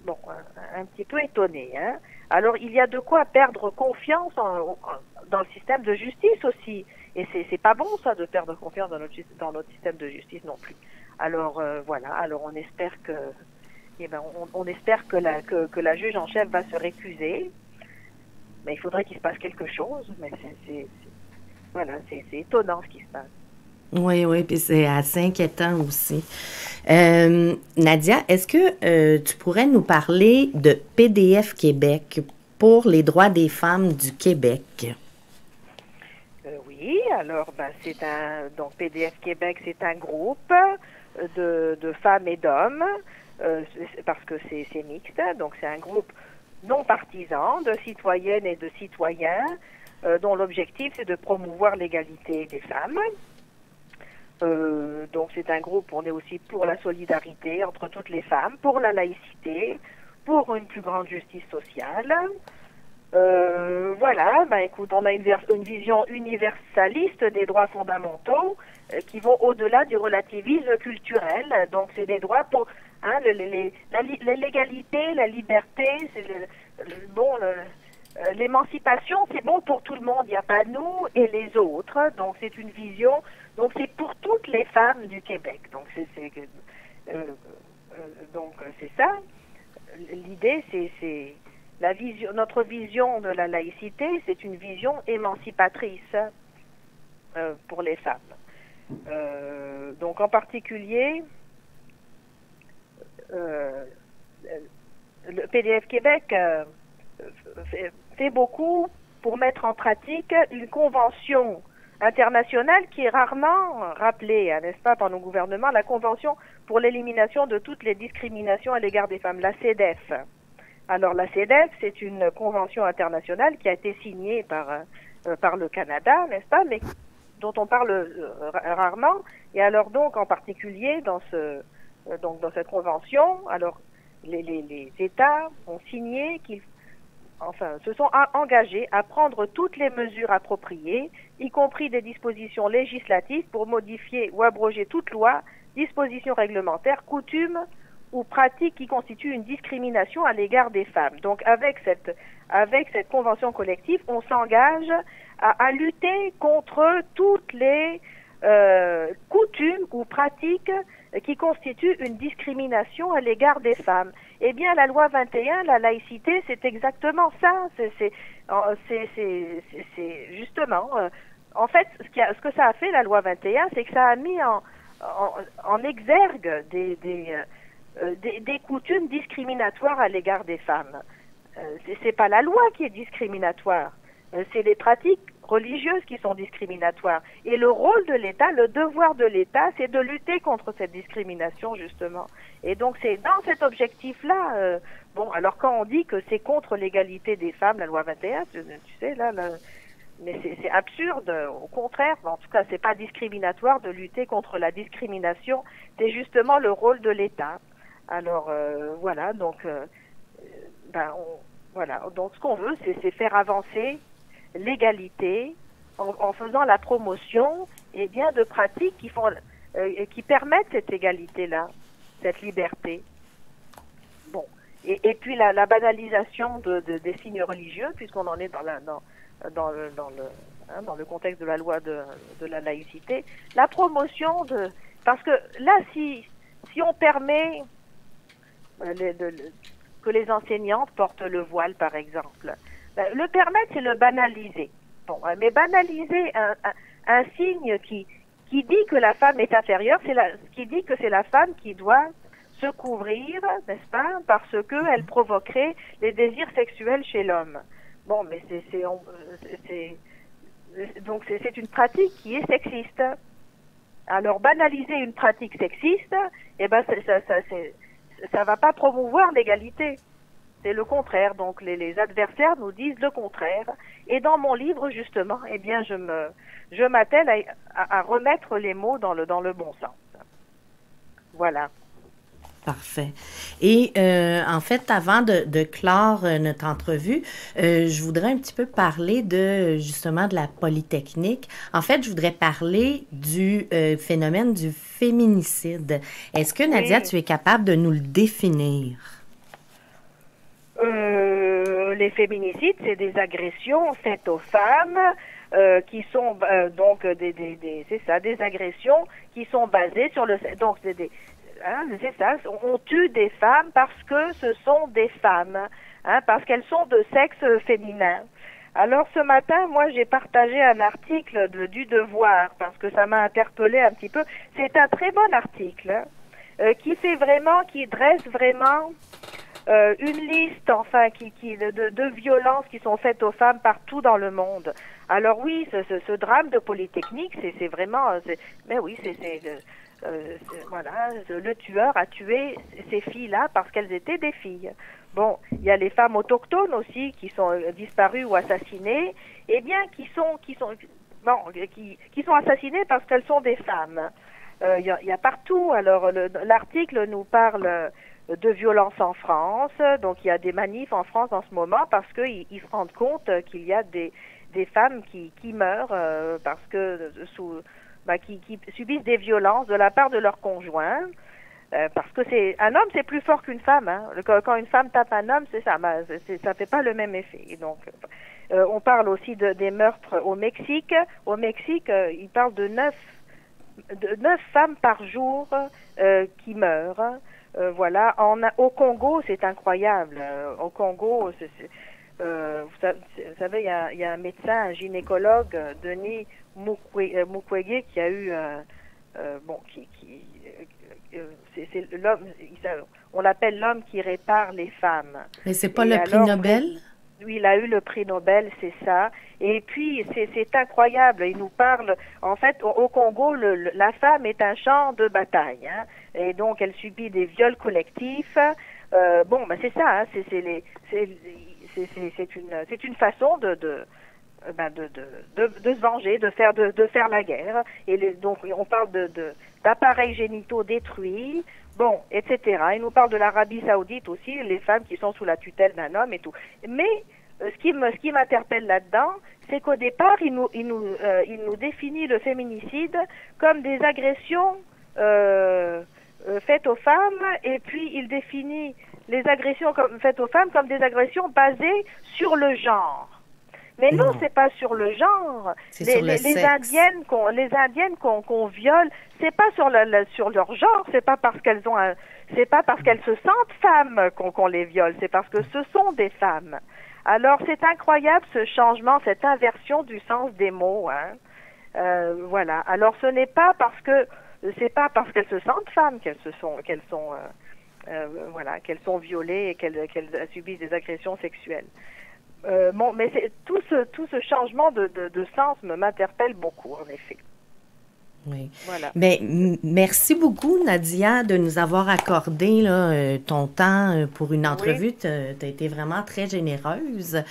un petit peu étonnés. Hein. Alors, il y a de quoi perdre confiance dans le système de justice aussi. Et c'est pas bon, ça, de perdre confiance dans notre système de justice non plus. Alors, voilà. Alors, on espère on espère que la juge en chef va se récuser. Mais il faudrait qu'il se passe quelque chose. Mais c'est étonnant ce qui se passe. Oui, puis c'est assez inquiétant aussi. Nadia, est-ce que tu pourrais nous parler de PDF Québec pour les droits des femmes du Québec? Oui, alors donc PDF Québec, c'est un groupe de femmes et d'hommes, parce que c'est mixte, donc c'est un groupe non partisan de citoyennes et de citoyens dont l'objectif c'est de promouvoir l'égalité des femmes. Donc c'est un groupe, on est aussi pour la solidarité entre toutes les femmes, pour la laïcité, pour une plus grande justice sociale. Voilà, écoute, on a une vision universaliste des droits fondamentaux qui vont au-delà du relativisme culturel. Donc c'est des droits pour l'égalité, la liberté, c'est l'émancipation, c'est bon pour tout le monde. Il n'y a pas nous et les autres. Donc c'est une vision. Donc c'est pour toutes les femmes du Québec. Donc c'est ça. L'idée, c'est la vision. Notre vision de la laïcité, c'est une vision émancipatrice pour les femmes. Donc en particulier, le PDF Québec fait beaucoup pour mettre en pratique une convention internationale qui est rarement rappelée, n'est-ce pas, par nos gouvernements, la Convention pour l'élimination de toutes les discriminations à l'égard des femmes, la CEDEF. Alors la CEDEF, c'est une convention internationale qui a été signée par le Canada, n'est-ce pas, mais dont on parle rarement. Et alors donc, en particulier, dans cette convention, alors les États ont signé se sont engagés à prendre toutes les mesures appropriées, y compris des dispositions législatives pour modifier ou abroger toute loi, dispositions réglementaires, coutumes ou pratiques qui constituent une discrimination à l'égard des femmes. Donc avec cette convention collective, on s'engage à lutter contre toutes les coutumes ou pratiques qui constituent une discrimination à l'égard des femmes. Eh bien, la loi 21, la laïcité, c'est exactement ça. C'est justement, en fait, ce que ça a fait, la loi 21, c'est que ça a mis en exergue des coutumes discriminatoires à l'égard des femmes. C'est pas la loi qui est discriminatoire, c'est les pratiques religieuses qui sont discriminatoires. Et le rôle de l'État, le devoir de l'État, c'est de lutter contre cette discrimination, justement. Et donc, c'est dans cet objectif-là, bon, alors quand on dit que c'est contre l'égalité des femmes, la loi 21, tu sais, là mais c'est absurde, au contraire, en tout cas, c'est pas discriminatoire de lutter contre la discrimination, c'est justement le rôle de l'État. Alors, voilà, donc, voilà, donc ce qu'on veut, c'est faire avancer l'égalité en faisant la promotion de pratiques qui permettent cette égalité-là, cette liberté. Bon, et puis la banalisation des signes religieux, puisqu'on en est dans le contexte de la loi de la laïcité, la promotion parce que là, si on permet que les enseignantes portent le voile, par exemple, le permettre, c'est le banaliser. Bon, mais banaliser un signe qui dit que la femme est inférieure, qui dit que c'est la femme qui doit se couvrir, n'est-ce pas, parce qu'elle provoquerait les désirs sexuels chez l'homme. Bon, mais donc c'est une pratique qui est sexiste. Alors banaliser une pratique sexiste, ça va pas promouvoir l'égalité. C'est le contraire. Donc les adversaires nous disent le contraire. Et dans mon livre, justement, je m'attelle à remettre les mots dans le bon sens. Voilà. Parfait. Et en fait, avant de clore notre entrevue, je voudrais un petit peu parler justement de la Polytechnique. En fait, je voudrais parler du phénomène du féminicide. Est-ce que, Nadia, tu es capable de nous le définir? Les féminicides, c'est des agressions faites aux femmes qui sont donc des agressions qui sont basées sur donc c'est ça, on tue des femmes parce que ce sont des femmes, parce qu'elles sont de sexe féminin. Alors ce matin, moi j'ai partagé un article du Devoir parce que ça m'a interpellée un petit peu. C'est un très bon article qui dresse vraiment une liste, enfin, de violences qui sont faites aux femmes partout dans le monde. Alors oui, ce drame de Polytechnique, c'est vraiment, mais oui, voilà, le tueur a tué ces filles-là parce qu'elles étaient des filles. Bon, il y a les femmes autochtones aussi qui sont disparues ou assassinées, qui sont assassinées parce qu'elles sont des femmes. Il y a partout. Alors l'article nous parle de violences en France. Donc il y a des manifs en France en ce moment parce qu'ils se rendent compte qu'il y a des femmes qui meurent parce que qui subissent des violences de la part de leur conjoint, parce que un homme c'est plus fort qu'une femme. Quand une femme tape un homme, c'est ça, ça fait pas le même effet. Et donc, on parle aussi des meurtres au Mexique. Au Mexique, ils parlent de 9 femmes par jour qui meurent. Voilà. Au Congo, c'est incroyable. Au Congo, vous savez, il y a un médecin, un gynécologue, Denis Mukwege, qui a eu c'est l'homme, on l'appelle l'homme qui répare les femmes. Mais c'est pas le prix Nobel? Oui, il a eu le prix Nobel, c'est ça. Et puis c'est incroyable. Il nous parle, en fait, au Congo, la femme est un champ de bataille, et donc elle subit des viols collectifs. C'est ça. C'est une façon de se venger, de faire la guerre. Et donc on parle d'appareils génitaux détruits, etc. Il nous parle de l'Arabie Saoudite aussi, les femmes qui sont sous la tutelle d'un homme et tout. Mais ce qui m'interpelle là-dedans, c'est qu'au départ, il nous définit le féminicide comme des agressions faites aux femmes, et puis il définit les agressions faites aux femmes comme des agressions basées sur le genre. Mais non, c'est pas sur le genre. Les Indiennes qu'on viole, c'est pas sur leur genre, c'est pas parce qu'elles se sentent femmes qu'on les viole, c'est parce que ce sont des femmes. Alors, c'est incroyable ce changement, cette inversion du sens des mots. Hein. Voilà. Alors, ce n'est pas parce que c'est pas parce qu'elles se sentent femmes qu'elles sont violées et qu'elles subissent des agressions sexuelles. Mais tout ce changement de sens m'interpelle beaucoup, en effet. Oui. Voilà. Mais merci beaucoup, Nadia, de nous avoir accordé là, ton temps pour une entrevue. Tu as été vraiment très généreuse.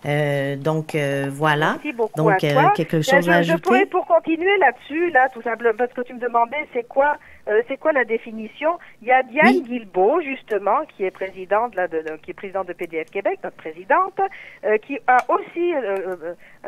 Donc, voilà. Merci beaucoup donc, à toi. Quelque chose à ajouter? Je pourrais, pour continuer là-dessus, tout simplement, parce que tu me demandais c'est quoi la définition. Il y a Diane Guilbeault, justement, qui est présidente de PDF Québec, notre présidente, qui a aussi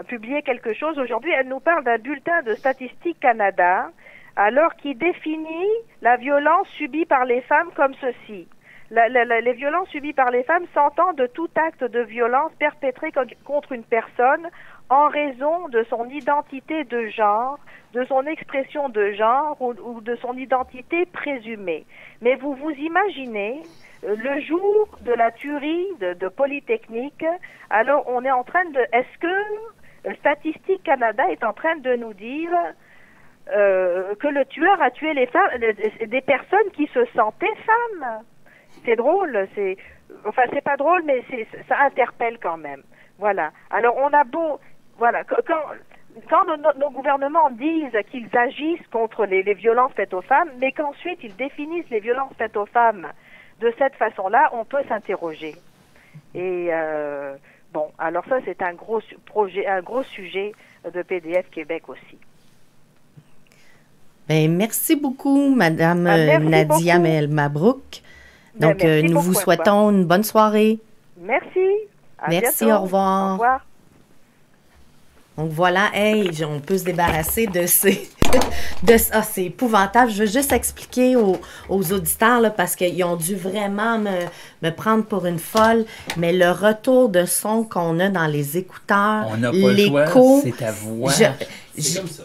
publié quelque chose aujourd'hui. Elle nous parle d'un bulletin de Statistique Canada, alors qui définit la violence subie par les femmes comme ceci. Les violences subies par les femmes s'entendent de tout acte de violence perpétré contre une personne en raison de son identité de genre, de son expression de genre ou de son identité présumée. Mais vous imaginez, le jour de la tuerie de Polytechnique, alors on est en train de... Est-ce que Statistique Canada est en train de nous dire que le tueur a tué les femmes, des personnes qui se sentaient femmes? C'est drôle, c'est pas drôle, mais ça interpelle quand même. Voilà. Alors on a beau, voilà, quand nos gouvernements disent qu'ils agissent contre les violences faites aux femmes, mais qu'ensuite ils définissent les violences faites aux femmes de cette façon-là, on peut s'interroger. Et bon, alors ça c'est un gros sujet de PDF Québec aussi. Ben, merci beaucoup, Madame Nadia Mabrouk. Donc, nous vous souhaitons une bonne soirée. Merci. Merci, bientôt. Au revoir. Au revoir. Donc, voilà, on peut se débarrasser de ces... c'est épouvantable. Je veux juste expliquer aux auditeurs, là, parce qu'ils ont dû vraiment me prendre pour une folle, mais le retour de son qu'on a dans les écouteurs, on n'a pas le choix, c'est ta voix. C'est comme ça.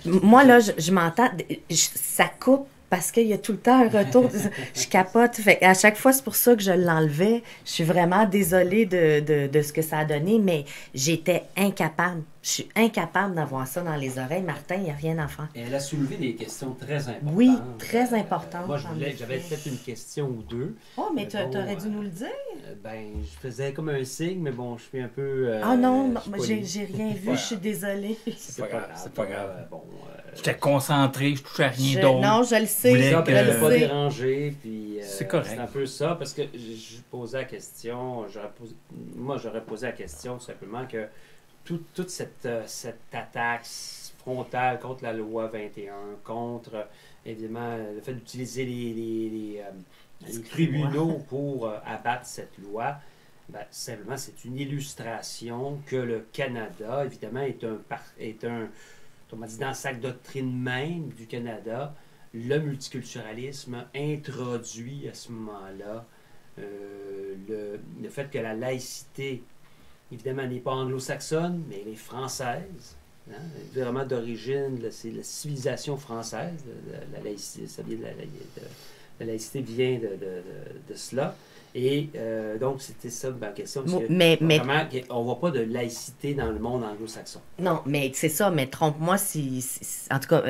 Moi, là, je m'entends, ça coupe. Parce qu'il y a tout le temps un retour. Je capote. Fait à chaque fois, c'est pour ça que je l'enlevais. Je suis vraiment désolée de ce que ça a donné, mais j'étais incapable. Je suis incapable d'avoir ça dans les oreilles. Martin, il n'y a rien à faire. Et elle a soulevé des questions très importantes. Oui, très importantes. Moi, j'avais peut-être une question ou deux. Oh, mais tu aurais dû nous le dire. Je faisais comme un signe, mais bon, je suis un peu... non, j'ai rien vu. Je suis désolée. C'est pas grave. Bon, j'étais concentré, je touchais à rien d'autre. Non, je le sais. Je ne pas déranger, puis c'est correct. C'est un peu ça, parce que je posais la question, j'aurais posé la question tout simplement que toute cette attaque frontale contre la loi 21, contre, évidemment, le fait d'utiliser les tribunaux pour abattre cette loi, simplement, c'est une illustration que le Canada, évidemment, est un on m'a dit dans sa doctrine même du Canada, le multiculturalisme introduit à ce moment-là le fait que la laïcité, évidemment, n'est pas anglo-saxonne, mais elle est française. Hein, vraiment d'origine, c'est la civilisation française. La laïcité, ça vient la laïcité vient de cela. Et donc, c'était ça ma question. Mais on ne voit pas de laïcité dans le monde anglo-saxon. Non, mais c'est ça. Mais trompe-moi en tout cas,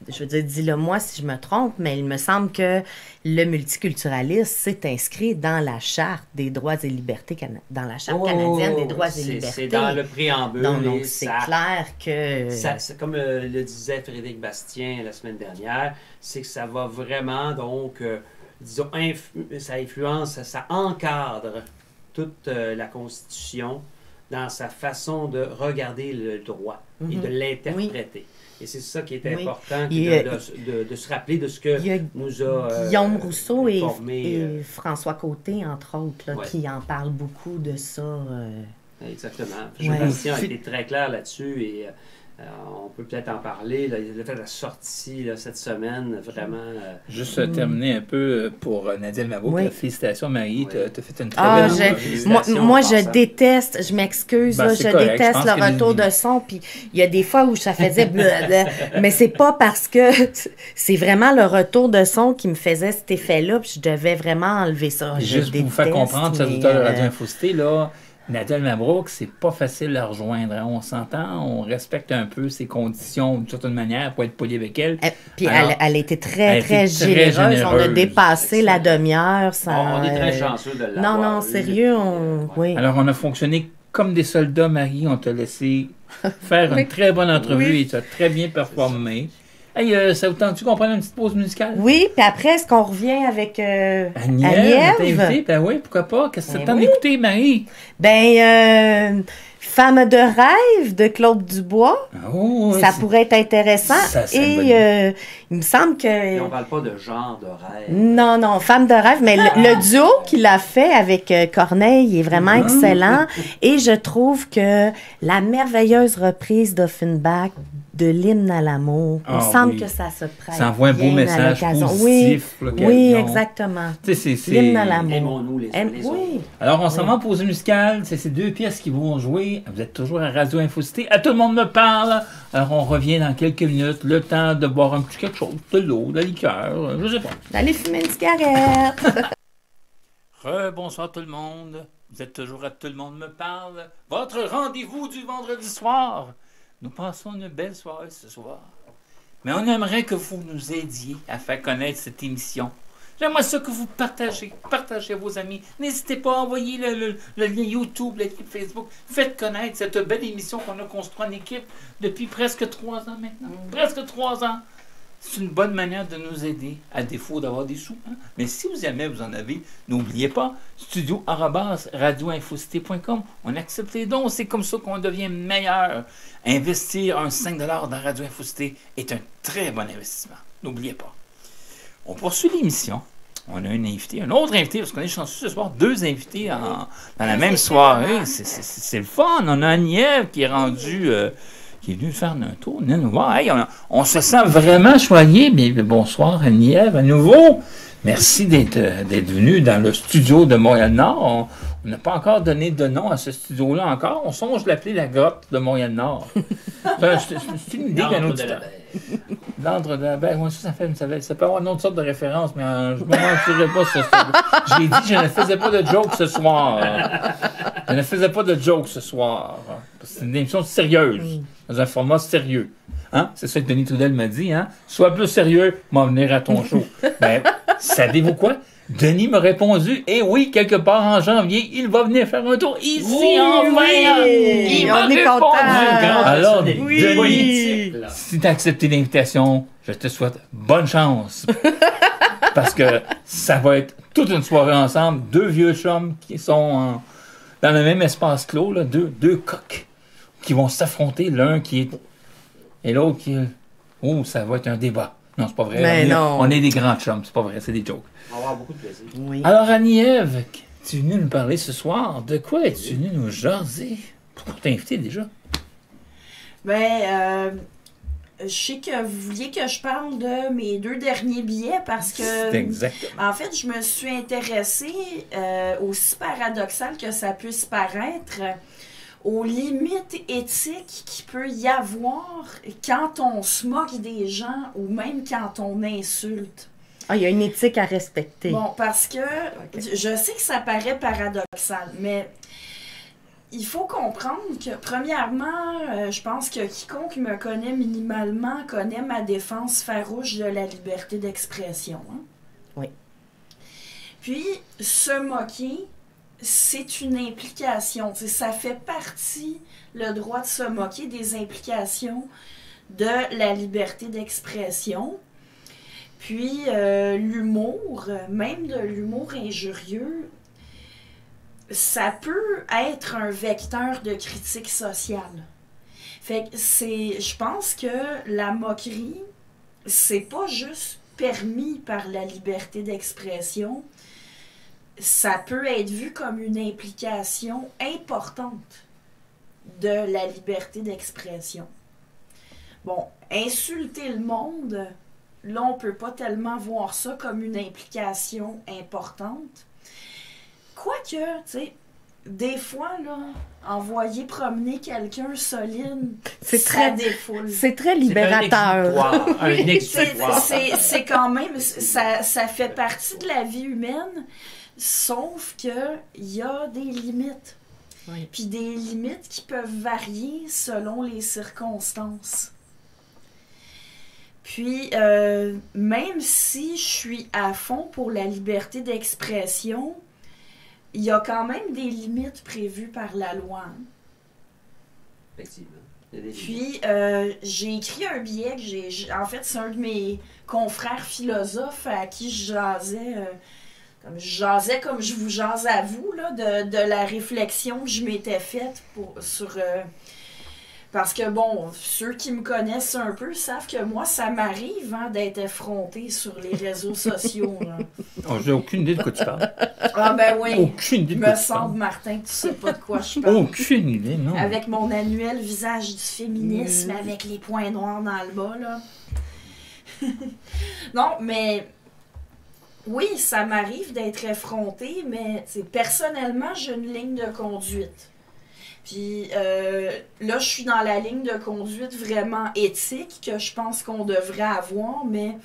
je veux dire, dis-le moi si je me trompe, mais il me semble que le multiculturalisme, c'est inscrit dans la Charte des droits et libertés, dans la Charte canadienne des droits et libertés. C'est dans le préambule. Donc c'est clair que... C'est comme le disait Frédéric Bastien la semaine dernière, c'est que ça va vraiment, donc... disons, ça influence, ça encadre toute la Constitution dans sa façon de regarder le droit et de l'interpréter. Oui. Et c'est ça qui est important, de se rappeler de ce que nous a Guillaume Rousseau et François Côté, entre autres, là, qui en parlent beaucoup de ça. Exactement. Jean-Bastien a été très clair là-dessus et... on peut peut-être en parler. Le fait de la sortie cette semaine, vraiment... Juste terminer un peu pour Nadia Mabrouk. Félicitations, Marie. Tu as fait une très belle Moi, je déteste, je m'excuse, je déteste le retour de son. Puis il y a des fois où ça faisait blablabla, mais c'est pas parce que c'est vraiment le retour de son qui me faisait cet effet-là. Puis je devais vraiment enlever ça. Juste pour vous faire comprendre, ça auditeurs de Radio Infocité, là, Nadèle Mabrouk, c'est pas facile à rejoindre. Hein. On s'entend, on respecte un peu ses conditions d'une certaine manière pour être poli avec elle. Puis Alors, elle a été très, elle très, était très généreuse. On a généreuse. dépassé la demi-heure. On est très chanceux de l'avoir. Non, sérieux, oui. Alors, on a fonctionné comme des soldats, Marie. On t'a laissé faire une très bonne entrevue Oui. et tu as très bien performé. Hey, ça vous tente-tu qu'on prenne une petite pause musicale? Oui, puis après, est-ce qu'on revient avec Agnève, t'es invitée? Ben oui, pourquoi pas? Qu'est-ce que ça te tente d'écouter, Marie? Femme de rêve de Claude Dubois. Oh, Ça pourrait être intéressant. Ça, c'est une bonne Et il me semble Et que... on parle pas de genre de rêve. Non, Femme de rêve, mais le duo qu'il a fait avec Corneille est vraiment excellent. Et je trouve que la merveilleuse reprise d'Offenbach de l'hymne à l'amour, il me semble que ça se prête ça envoie un beau bien à message l'occasion. positif. Oui, exactement. Tu sais, c'est... L'hymne à l'amour. Aimons-nous les uns les autres. Oui. Alors, on s'en va en pause musicale. C'est ces deux pièces qui vont jouer. Vous êtes toujours à Radio Infocité. À tout le monde me parle. Alors, on revient dans quelques minutes. Le temps de boire un petit quelque chose. De l'eau, de la liqueur, je sais pas. D'aller fumer une cigarette. Bonsoir tout le monde. Vous êtes toujours à Tout le monde me parle. Votre rendez-vous du vendredi soir. Nous passons une belle soirée ce soir. Mais on aimerait que vous nous aidiez à faire connaître cette émission. J'aimerais ça que vous partagez à vos amis. N'hésitez pas à envoyer le lien YouTube, le lien Facebook. Faites connaître cette belle émission qu'on a construite en équipe depuis presque 3 ans maintenant. Presque 3 ans. C'est une bonne manière de nous aider, à défaut d'avoir des sous. Hein? Mais si vous jamais vous en avez, n'oubliez pas, studio@radioinfocité.com. On accepte les dons, c'est comme ça qu'on devient meilleur. Investir un 5$ dans Radio Infocité est un très bon investissement. N'oubliez pas. On poursuit l'émission. On a un autre invité, parce qu'on est chanceux ce soir, 2 invités dans la même soirée. C'est le fun. On a Agnève qui est rendue... qui est venu faire un tour, venez nous voir. Hey, on se sent vraiment choyé. Mais bonsoir, Agnève, à nouveau. Merci d'être venu dans le studio de Montréal-Nord. On n'a pas encore donné de nom à ce studio-là encore. On songe l'appeler la grotte de Montréal-Nord. C'est une idée d'un autre temps. L'ordre de la baie. Moi, ça peut avoir une autre sorte de référence, mais je ne me mentirais pas sur ça. J'ai dit que je ne faisais pas de joke ce soir. Je ne faisais pas de joke ce soir. C'est une émission sérieuse, dans un format sérieux. Hein? C'est ça que Denis Trudel m'a dit. Hein? Sois plus sérieux, m'en venir à ton show. Ben, savez-vous quoi? Denis m'a répondu, oui, quelque part en janvier, il va venir faire un tour ici en Montréal. Il m'a répondu. Alors, Denis, si tu as accepté l'invitation, je te souhaite bonne chance. Parce que ça va être toute une soirée ensemble. 2 vieux chums qui sont dans le même espace clos, là, deux coqs qui vont s'affronter, l'un qui est... et l'autre qui est... Oh, ça va être un débat. Non, c'est pas vrai. Mais on est des grands chums, c'est pas vrai, c'est des jokes. On va avoir beaucoup de plaisir. Oui. Alors, Annie-Ève, tu es venue nous parler ce soir. De quoi es-tu venue nous jaser? Pourquoi t'as invité déjà? Je sais que vous vouliez que je parle de mes 2 derniers billets parce que... C'est exactement. En fait, je me suis intéressée, aussi paradoxal que ça puisse paraître, aux limites éthiques qu'il peut y avoir quand on se moque des gens ou même quand on insulte. Ah, il y a une éthique à respecter. Bon, parce que je sais que ça paraît paradoxal, mais il faut comprendre que, premièrement, je pense que quiconque me connaît minimalement connaît ma défense farouche de la liberté d'expression. Hein? Oui. Puis, se moquer, c'est une implication. T'sais, ça fait partie, le droit de se moquer, des implications de la liberté d'expression. Puis, l'humour, même de l'humour injurieux, ça peut être un vecteur de critique sociale. Fait que je pense que la moquerie, c'est pas juste permis par la liberté d'expression, ça peut être vu comme une implication importante de la liberté d'expression. Bon, insulter le monde, là, on peut pas tellement voir ça comme une implication importante. Quoique, tu sais, des fois, là, envoyer promener quelqu'un solide, ça défoule. C'est très libérateur. C'est quand même, ça fait partie de la vie humaine, sauf que il y a des limites. Oui. puis des limites qui peuvent varier selon les circonstances. Puis, même si je suis à fond pour la liberté d'expression, il y a quand même des limites prévues par la loi. Hein. Effectivement. Il y a des limites. Puis, j'ai écrit un billet que en fait, c'est un de mes confrères philosophes à qui je jasais comme je vous jase à vous, là, de la réflexion que je m'étais faite sur... parce que, bon, ceux qui me connaissent un peu savent que moi, ça m'arrive d'être effrontée sur les réseaux sociaux. Là. Oh, j'ai aucune idée de quoi tu parles. Ah ben oui, Aucune idée de quoi me tu semble, parles. Martin, que tu sais pas de quoi je parle. Aucune idée, non. Avec mon annuel visage du féminisme, avec les points noirs dans le bas, là. Non, mais... Oui, ça m'arrive d'être effrontée, mais personnellement, j'ai une ligne de conduite. Puis là, je suis dans la ligne de conduite vraiment éthique que je pense qu'on devrait avoir, mais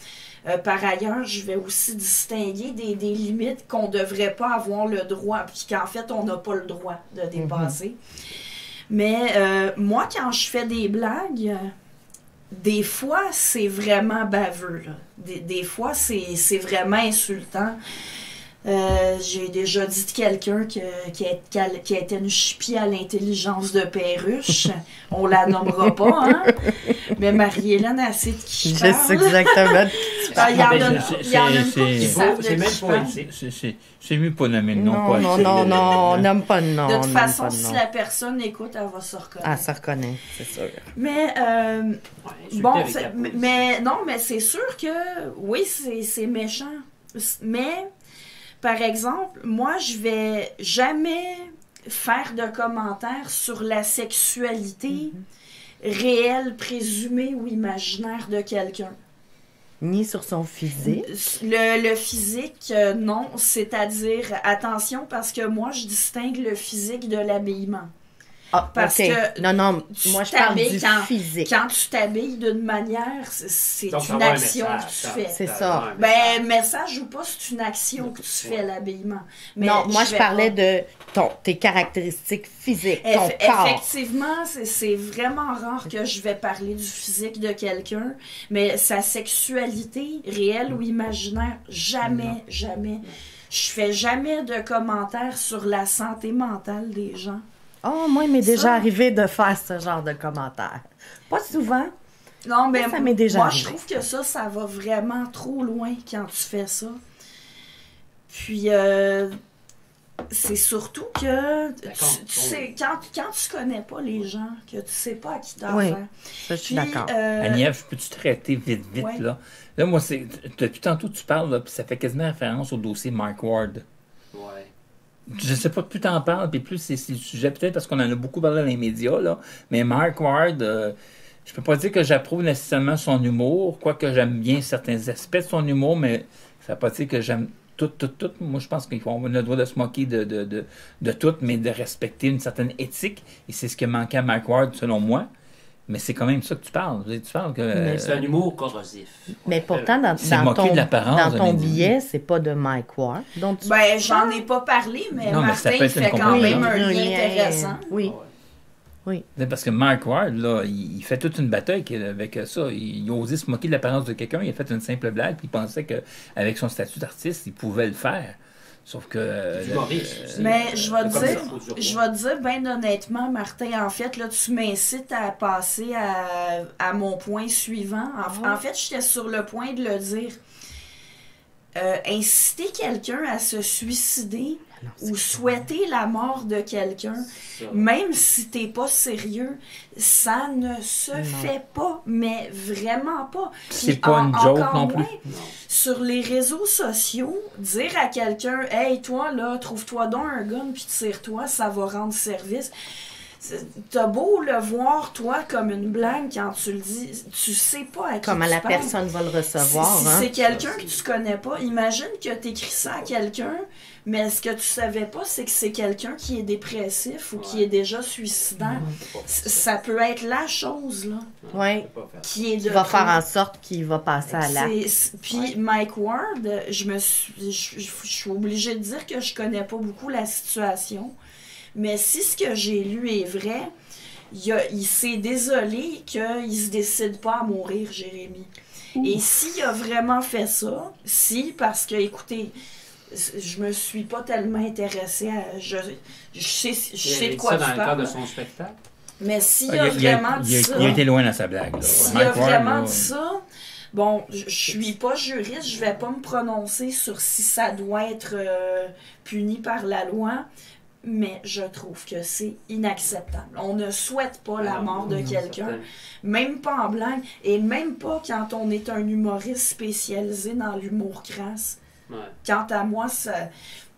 par ailleurs, je vais aussi distinguer des limites qu'on ne devrait pas avoir le droit, puis qu'en fait, on n'a pas le droit de dépasser. Mais moi, quand je fais des blagues, des fois, c'est vraiment baveux. Là. Des fois, c'est vraiment insultant. J'ai déjà dit de quelqu'un qui était une chipie à l'intelligence de Perruche. On la nommera pas, hein? Mais Marie-Hélène, elle sait de qui je parle. Je sais exactement. Il y en a une couple qui savent de C'est qui même je parle. poétique. C'est mieux pas nommer le nom. Non, pas non, le- non, non, on n'aime pas de nom. De on toute n'aime façon, pas de si nom. la personne écoute, elle va se reconnaître. Ah, ça reconnaît, c'est sûr. Mais, Ouais, insulter bon, avec la police. mais c'est sûr que, oui, c'est méchant. Mais, par exemple, moi, je vais jamais faire de commentaires sur la sexualité réelle, présumée ou imaginaire de quelqu'un. Ni sur son physique. Le physique, non. C'est-à-dire, attention, parce que moi, je distingue le physique de l'habillement. Ah, Parce ok. que Non, non, tu moi je parle t'habilles du physique. Quand tu t'habilles d'une manière, c'est Donc, une avoir un action message, que tu ça, fais. C'est ça, ça. avoir un Ben, message. message ou pas, c'est une action que tu fais, l'habillement. Mais Non, moi je vais parlais pas- de tes caractéristiques physiques, ton corps. Effectivement, c'est vraiment rare que je vais parler du physique de quelqu'un, mais sa sexualité, réelle ou imaginaire, jamais, jamais. Je fais jamais de commentaires sur la santé mentale des gens. Oh, moi, il m'est Ça. déjà arrivé de faire ce genre de commentaires. Pas souvent. Non, mais Ça m'est déjà moi, arrivé. je trouve que ça va vraiment trop loin quand tu fais ça. Puis, c'est surtout que tu sais, quand tu connais pas les gens, que tu sais pas à qui t'as Oui. affaire. Ça, je suis Puis, d'accord. Agnès, peux-tu traiter vite, Ouais. là? Là, moi, depuis tantôt, tu parles, là, puis ça fait quasiment référence au dossier Mike Ward. Ouais. Je sais pas, plus t'en parles, puis plus c'est le sujet, peut-être parce qu'on en a beaucoup parlé dans les médias, là, mais Mark Ward, je peux pas dire que j'approuve nécessairement son humour, quoique j'aime bien certains aspects de son humour, mais ça veut pas dire que j'aime tout. Moi, je pense qu'on a le droit de se moquer de tout, mais de respecter une certaine éthique, et c'est ce qui manquait à Mark Ward, selon moi. Mais c'est quand même ça que tu parles. Tu parles que... Mais C'est un humour corrosif. Mais pourtant, c'est moqué de l'apparence dans d'un ton individu. billet, c'est pas de Mike Ward. Donc, tu Ben, j'en ai pas parlé, mais Non, mais ça Martin peut il être une fait quand comparaison. même un un lien lien, intéressant. Oui. Ouais. C'est parce que Mark Ward, là, il fait toute une bataille avec ça. Il a osé se moquer de l'apparence de quelqu'un, il a fait une simple blague, puis il pensait qu'avec son statut d'artiste, il pouvait le faire. Sauf que... Humoriste. Mais je vais Comme te dire, ça, faut toujours je voir. vais te dire bien honnêtement, Martin, en fait, là, tu m'incites à passer à mon point suivant. En fait, j'étais sur le point de le dire. Inciter quelqu'un à se suicider ou souhaiter la mort de quelqu'un, Ça. même si t'es pas sérieux, ça ne se fait pas, mais vraiment pas. C'est Puis pas une joke encore non plus. moins, Non. sur les réseaux sociaux, dire à quelqu'un « Hey, toi, là, trouve-toi donc un gun puis tire-toi, ça va rendre service. » T'as beau le voir, toi, comme une blague quand tu le dis, tu sais pas à qui comment tu la parles. personne va le recevoir. Si Hein? c'est quelqu'un que tu connais pas, imagine que t'écris ça à quelqu'un, mais ce que tu savais pas, c'est que c'est quelqu'un qui est dépressif ou qui est déjà suicidaire. Ça peut être la chose, là, Oui. qui est Qui de va trop. faire en sorte qu'il va passer à l'acte. Puis Mike Ward, je suis obligée de dire que je connais pas beaucoup la situation, Mais si ce que j'ai lu est vrai, il s'est désolé qu'il ne se décide pas à mourir, Jérémy. Et s'il a vraiment fait ça, parce que, écoutez, je me suis pas tellement intéressée à... Je sais de quoi tu parles. Dans le cadre de parles. son spectacle? Mais s'il a vraiment dit ça... Il a été loin dans sa blague. S'il a vraiment dit ça... Bon, je suis pas juriste, je vais pas me prononcer sur si ça doit être puni par la loi, mais je trouve que c'est inacceptable. On ne souhaite pas la mort de quelqu'un, même pas en blague, et même pas quand on est un humoriste spécialisé dans l'humour crasse. Ouais. Quant à moi,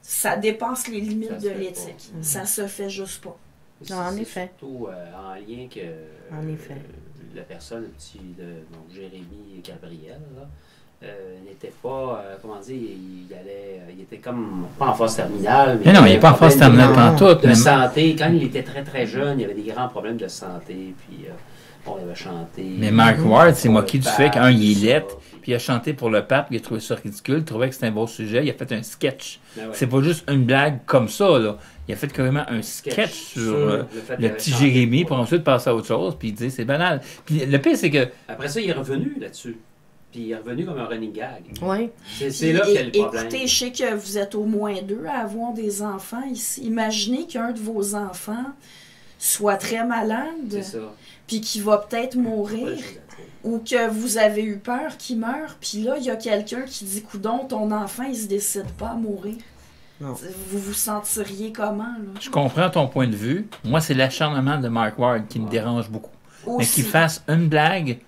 ça dépasse les limites de l'éthique. pas. Ça se fait juste pas. Non, en C'est effet. surtout en lien que En effet. la personne, donc Jérémy Gabriel, n'était pas, comment dire, il était comme, pas en phase terminale. Mais non, il n'est pas en phase terminale Non. pantoute. de mais- santé. Quand il était très très jeune, il y avait des grands problèmes de santé, puis on avait chanté. Mais Mark Ward s'est pour moqué le du fait pape, qu'un, il est tout laid, ça, puis il a chanté pour le pape, il a trouvé ça ridicule, il trouvait que c'était un beau sujet, il a fait un sketch. Ben ouais. C'est pas juste une blague comme ça, là. Il a fait carrément un sketch sur le fait le qu'il petit avait chanté Jérémy pour pour- ensuite passer à autre chose, puis il dit c'est banal. Puis le pire, c'est que Après ça, il est revenu là-dessus. Puis il est revenu comme un running gag. Oui. C'est là qu'il y a le problème. Écoutez, je sais que vous êtes au moins 2 à avoir des enfants ici. Imaginez qu'un de vos enfants soit très malade, C'est ça. puis qu'il va peut-être Pas mourir, de chose à dire. ou que vous avez eu peur qu'il meure, puis là, il y a quelqu'un qui dit « Coudon, ton enfant, il se décide pas à mourir. » Non. Vous vous sentiriez comment, là? je comprends ton point de vue. Moi, c'est l'acharnement de Mark Ward qui me dérange beaucoup. Mais Aussi. qu'il fasse une blague,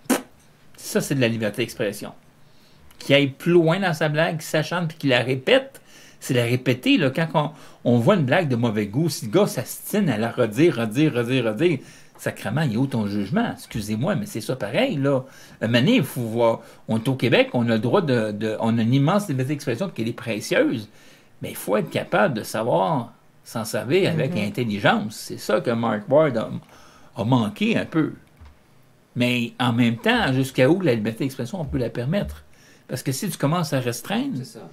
ça, c'est de la liberté d'expression. Qu'il aille plus loin dans sa blague, qu'il s'acharne puis qu'il la répète, c'est la répéter. Là, quand on voit une blague de mauvais goût, si le gars s'astine à la redire, sacrément, il est où ton jugement? Excusez-moi, mais c'est ça pareil, là. Un moment donné, il faut voir. On est au Québec, on a le droit on a une immense liberté d'expression qui est précieuse, mais il faut être capable de savoir s'en servir avec intelligence. C'est ça que Mark Ward a manqué un peu. Mais en même temps, jusqu'à où la liberté d'expression, on peut la permettre? Parce que si tu commences à restreindre, C'est ça.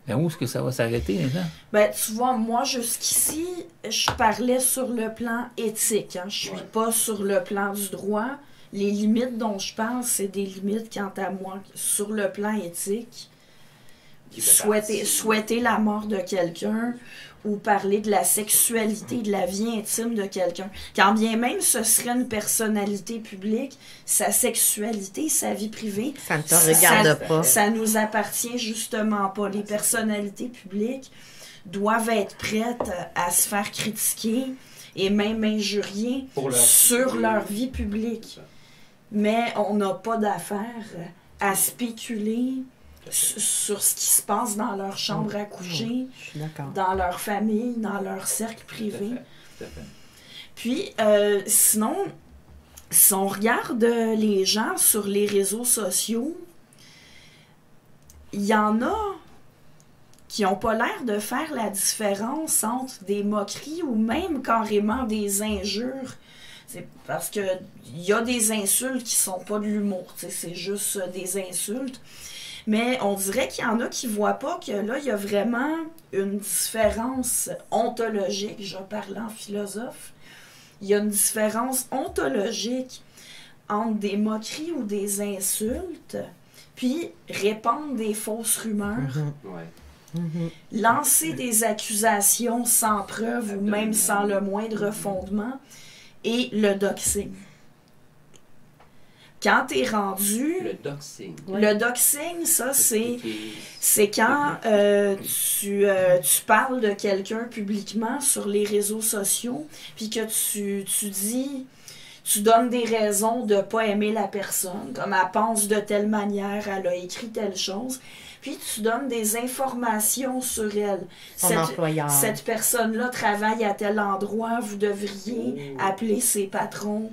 ben où est-ce que ça va s'arrêter maintenant? Ben, tu vois, moi, jusqu'ici, je parlais sur le plan éthique. Hein. Je suis pas sur le plan du droit. Les limites dont je parle, c'est des limites, quant à moi, sur le plan éthique. Qui fait partie. Souhaiter la mort de quelqu'un ou parler de la sexualité, de la vie intime de quelqu'un. Quand bien même ce serait une personnalité publique, sa sexualité, sa vie privée, Ça ne te regarde pas. ça nous appartient justement pas. Les personnalités publiques doivent être prêtes à se faire critiquer et même injurier Pour leur- sur leur vie publique. Mais on n'a pas d'affaire à spéculer sur ce qui se passe dans leur chambre à coucher, Je suis d'accord. dans leur famille, dans leur cercle Tout à privé. fait. Tout à fait. Puis, sinon, si on regarde les gens sur les réseaux sociaux, il y en a qui n'ont pas l'air de faire la différence entre des moqueries ou même carrément des injures. C'est parce que il y a des insultes qui sont pas de l'humour, tu sais, c'est juste des insultes. Mais on dirait qu'il y en a qui voient pas que là, il y a vraiment une différence ontologique. Je parle en philosophe. Il y a une différence ontologique entre des moqueries ou des insultes, puis répandre des fausses rumeurs, Ouais. lancer des accusations sans preuve ou même sans le moindre fondement, et le doxing. Quand t'es rendu... Le doxing. Le doxing, ça, c'est Expliquez. quand tu parles de quelqu'un publiquement sur les réseaux sociaux, puis que tu dis, tu donnes des raisons de ne pas aimer la personne, comme elle pense de telle manière, elle a écrit telle chose, puis tu donnes des informations sur elle. Son employeur. Cette personne-là travaille à tel endroit, vous devriez appeler ses patrons,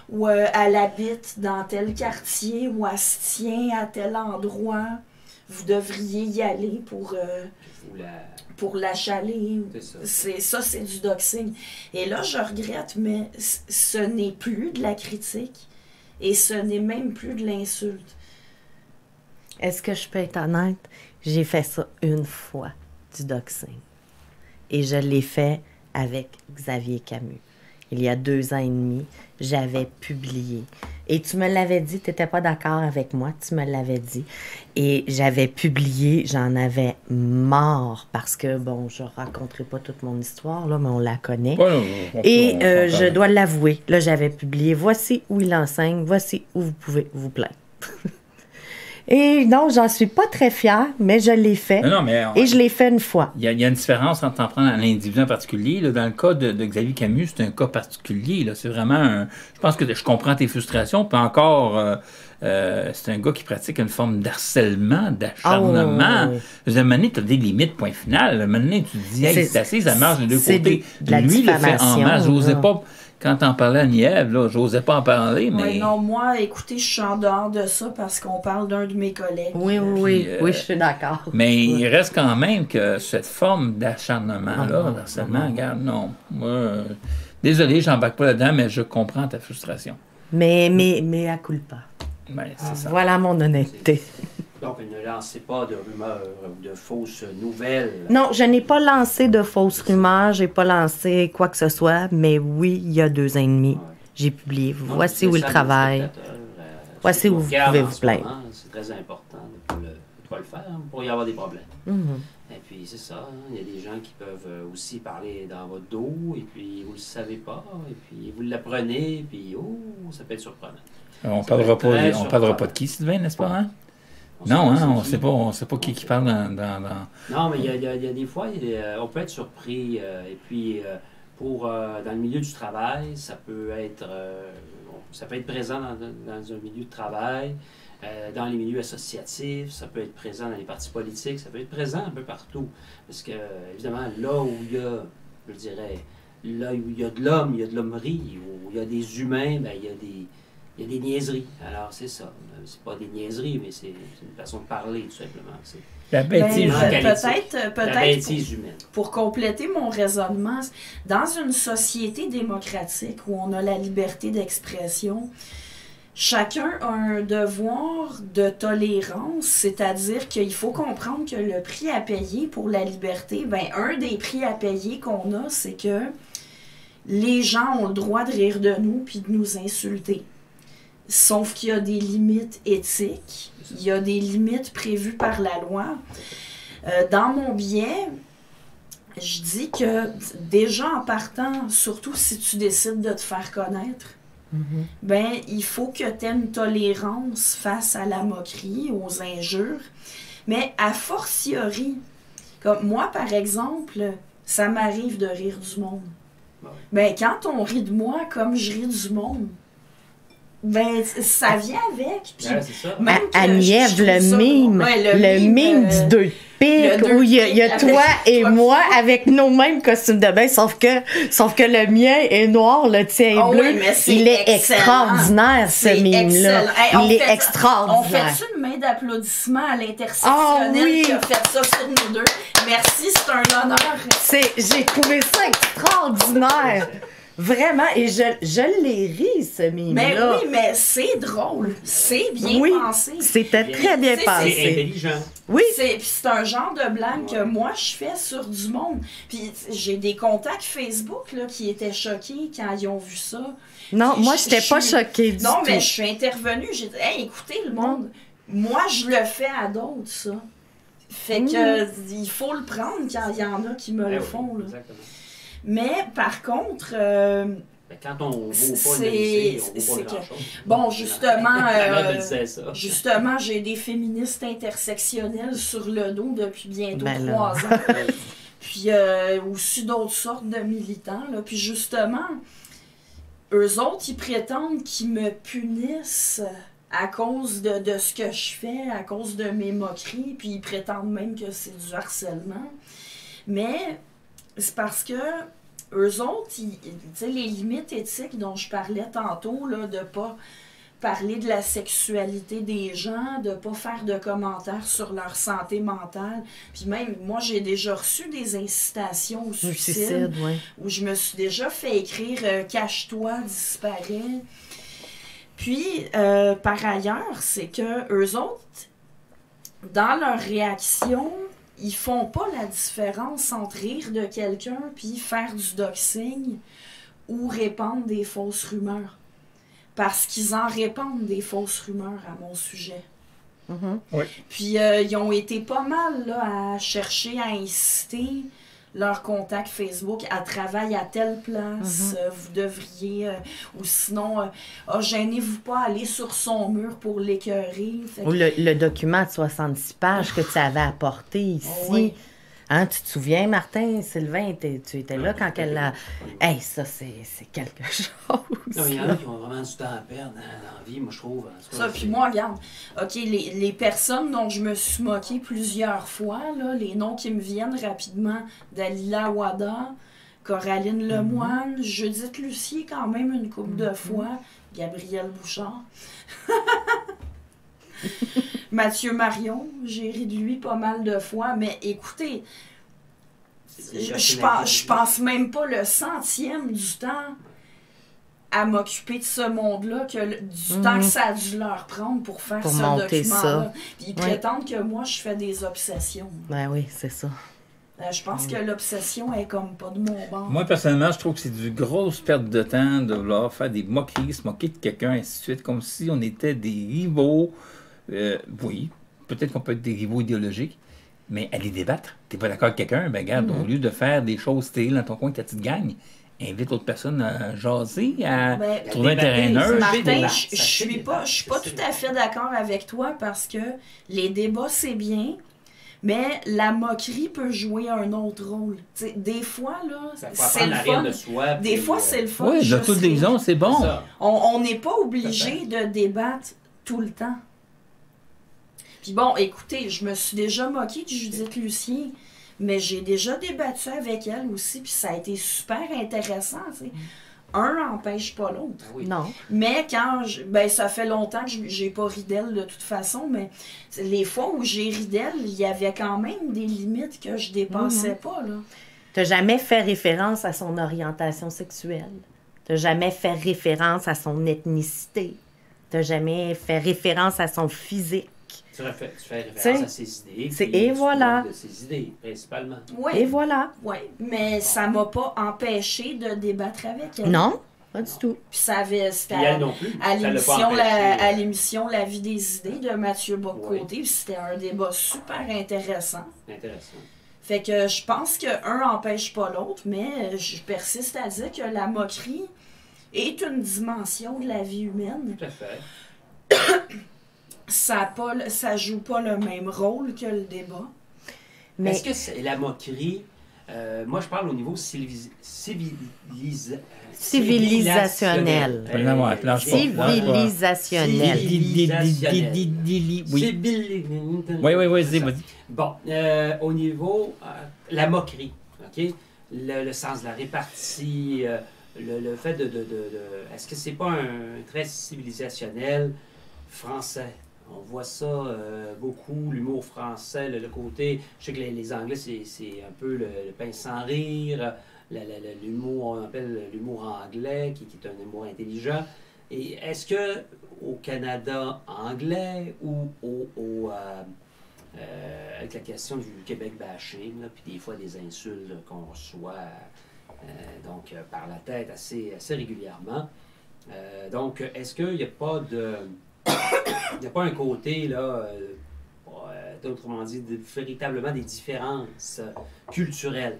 ou elle habite dans tel quartier, ou elle se tient à tel endroit, vous devriez y aller Ou la- pour l'achaler. C'est ça. C'est du doxing. Et là, je regrette, mais ce n'est plus de la critique, et ce n'est même plus de l'insulte. Est-ce que je peux être honnête? J'ai fait ça une fois, du doxing. Et je l'ai fait avec Xavier Camus. Il y a 2 ans et demi, j'avais publié. Et tu me l'avais dit, tu n'étais pas d'accord avec moi, tu me l'avais dit. Et j'avais publié, j'en avais marre parce que, bon, je ne raconterai pas toute mon histoire, là, mais on la connaît. Et je dois l'avouer, là, j'avais publié « Voici où il enseigne, voici où vous pouvez vous plaindre ». Et non, j'en suis pas très fière, mais je l'ai fait. Non, mais et je l'ai fait une fois. Il y a une différence entre t'en prendre à un individu en particulier. Là, dans le cas de Xavier Camus, c'est un cas particulier. Là. C'est vraiment un... Je pense que je comprends tes frustrations. Puis encore, c'est un gars qui pratique une forme d'harcèlement, d'acharnement. À un moment donné, tu as des limites, point final. À un moment donné, tu te dis, hey, c'est assez, ça marche des deux côtés. Lui, il le fait en masse. J'osais pas... Quand t'en parlais à Nièvre, là, j'osais pas en parler, mais... Oui, non, moi, écoutez, je suis en dehors de ça parce qu'on parle d'un de mes collègues. Oui, je suis d'accord. Mais il reste quand même que cette forme d'acharnement-là, d'harcèlement, regarde, non. Moi, désolé, j'embarque pas là-dedans, mais je comprends ta frustration. Mais à culpa. Ben, c'est ça. Voilà mon honnêteté. Donc, ne lancez pas de rumeurs ou de fausses nouvelles. Non, je n'ai pas lancé de fausses rumeurs, j'ai pas lancé quoi que ce soit, mais oui, il y a 2 ans et demi, j'ai publié. Voici où il travaille. Voici où vous pouvez vous plaindre. C'est très important de ne pas le faire pour y avoir des problèmes. Mm-hmm. Et puis, c'est ça. Il y a des gens qui peuvent aussi parler dans votre dos, et puis vous ne le savez pas, et puis vous l'apprenez, et puis, ça peut être surprenant. On parlera pas de qui, Sylvain, n'est-ce pas, hein? Non, hein, on sait pas qui parle dans... Non, mais il y a des fois, on peut être surpris. Et puis, dans le milieu du travail, ça peut être présent dans un milieu de travail, dans les milieux associatifs, ça peut être présent dans les partis politiques, ça peut être présent un peu partout. Parce que, évidemment, là où il y a, je dirais, là où il y a de l'homme, il y a de l'hommerie, où il y a des humains, ben, il y a des niaiseries. Alors, c'est ça. C'est pas des niaiseries, mais c'est une façon de parler, tout simplement. C'est la bêtise peut-être la bêtise humaine. Pour compléter mon raisonnement, dans une société démocratique où on a la liberté d'expression, chacun a un devoir de tolérance, c'est-à-dire qu'il faut comprendre que le prix à payer pour la liberté, un des prix à payer qu'on a, c'est que les gens ont le droit de rire de nous puis de nous insulter. Sauf qu'il y a des limites éthiques, il y a des limites prévues par la loi. Dans mon biais, je dis que déjà en partant, surtout si tu décides de te faire connaître, il faut que tu aies une tolérance face à la moquerie, aux injures. Mais a fortiori, comme moi par exemple, ça m'arrive de rire du monde. Quand on rit de moi comme je ris du monde, ça vient avec. Puis c'est ça. À Nièvre, le mime du 2 pics, où il y a toi et moi avec nos mêmes costumes de bain, sauf que le mien est noir, le tien est bleu. Oui, il est extraordinaire, ce mime-là. Il est extraordinaire. On fait une main d'applaudissement à l'intersectionnel qui a fait ça sur nous deux. Merci, c'est un honneur. J'ai trouvé ça extraordinaire. Vraiment, et je l'ai ri, ce mime-là. Mais oui, mais c'est drôle. C'est bien pensé. C'était très bien pensé. C'est intelligent. Oui. Puis c'est un genre de blague que moi, je fais sur du monde. Puis j'ai des contacts Facebook là, qui étaient choqués quand ils ont vu ça. Non, puis moi, je n'étais pas choquée du tout. Non, mais je suis intervenue. J'ai dit, hey, écoutez, le monde, moi, je le fais à d'autres, ça. Fait que il faut le prendre quand il y en a qui me le font. Là. Exactement. Mais par contre, quand on vaut pas le lycée, on vaut pas grand-chose. Bon, justement, ça. Justement, j'ai des féministes intersectionnelles sur le dos depuis bientôt 3 ans. Puis aussi d'autres sortes de militants. Là. Puis justement, eux autres, ils prétendent qu'ils me punissent à cause de ce que je fais, à cause de mes moqueries. Puis ils prétendent même que c'est du harcèlement. Mais c'est parce que eux autres, les limites éthiques dont je parlais tantôt, là, de ne pas parler de la sexualité des gens, de ne pas faire de commentaires sur leur santé mentale. Puis même, moi, j'ai déjà reçu des incitations au suicide où je me suis déjà fait écrire « Cache-toi, disparais ». Puis, par ailleurs, c'est que eux autres, dans leur réaction, ils font pas la différence entre rire de quelqu'un puis faire du doxing ou répandre des fausses rumeurs. Parce qu'ils en répandent des fausses rumeurs à mon sujet. Mhm. Puis ils ont été pas mal là, à chercher à inciter leur contact Facebook à travailler à telle place, vous devriez, ou sinon, gênez-vous pas, aller sur son mur pour l'écœurer. Ou le document de 66 pages que tu avais apporté ici. Oh oui. Hein, tu te souviens, Martin, Sylvain, tu étais là quand elle l'a... Hey, ça, c'est quelque chose. Non, il y en a qui ont vraiment du temps à perdre dans la vie, moi, je trouve. Ça, puis moi, regarde, OK, les personnes dont je me suis moquée plusieurs fois, là, les noms qui me viennent rapidement, Dalila Wada, Coraline Lemoine, Judith Lucier, quand même une couple de fois, Gabriel Bouchard, Mathieu Marion, j'ai ri de lui pas mal de fois, mais écoutez, je pense même pas le centième du temps à m'occuper de ce monde-là, du temps que ça a dû leur prendre pour faire pour ce monter document-là. ça. Puis ils prétendent que moi, je fais des obsessions. Ben oui, c'est ça. Je pense que l'obsession est comme pas de mon bord. Moi, personnellement, je trouve que c'est une grosse perte de temps de vouloir faire des moqueries, se moquer de quelqu'un, ainsi de suite, comme si on était des rivaux. Oui, peut-être qu'on peut être des rivaux idéologiques, mais aller débattre. T'es pas d'accord avec quelqu'un, ben regarde, au lieu de faire des choses stériles dans ton coin que tu te gagnes, invite l'autre personne à jaser, à trouver un terrain neutre. Martin, je suis pas tout à fait d'accord avec toi parce que les débats, c'est bien, mais la moquerie peut jouer un autre rôle. T'sais, des fois, là, c'est le fun. Des fois, c'est le fun. Oui, de toutes les raisons, c'est bon. On n'est pas obligé de débattre tout le temps. Puis bon, écoutez, je me suis déjà moquée de Judith Lucien, mais j'ai déjà débattu avec elle aussi, puis ça a été super intéressant, tu sais. Un n'empêche pas l'autre. Ah oui. Non. Mais quand ça fait longtemps que j'ai pas ri d'elle de toute façon, mais les fois où j'ai ri d'elle, il y avait quand même des limites que je dépassais pas, là. T'as jamais fait référence à son orientation sexuelle. T'as jamais fait référence à son ethnicité. T'as jamais fait référence à son physique. Tu fais référence à ses idées. Et voilà. De ses idées, principalement. Et voilà. Oui, mais ça m'a pas empêché de débattre avec elle. Non, pas du tout. Puis c'était à l'émission La vie des idées de Mathieu Bocoté, puis c'était un débat super intéressant. Intéressant. Fait que je pense qu'un n'empêche pas l'autre, mais je persiste à dire que la moquerie est une dimension de la vie humaine. Tout à fait. Ça joue pas le même rôle que le débat. Mais est-ce que c'est la moquerie, moi je parle au niveau civilisationnel. Civilisationnel. Oui, vas-y. Bon, au niveau, la moquerie, OK? Le sens de la répartie, le fait de est-ce que c'est pas un trait civilisationnel français? On voit ça beaucoup, l'humour français, le côté... Je sais que les Anglais, c'est un peu le pain sans rire, l'humour, on appelle l'humour anglais, qui est un humour intelligent. Et est-ce que au Canada anglais ou avec la question du Québec bashing, puis des fois des insultes qu'on reçoit par la tête assez régulièrement, donc est-ce qu'il n'y a pas de... Il n'y a pas un côté, là, autrement dit, véritablement des différences culturelles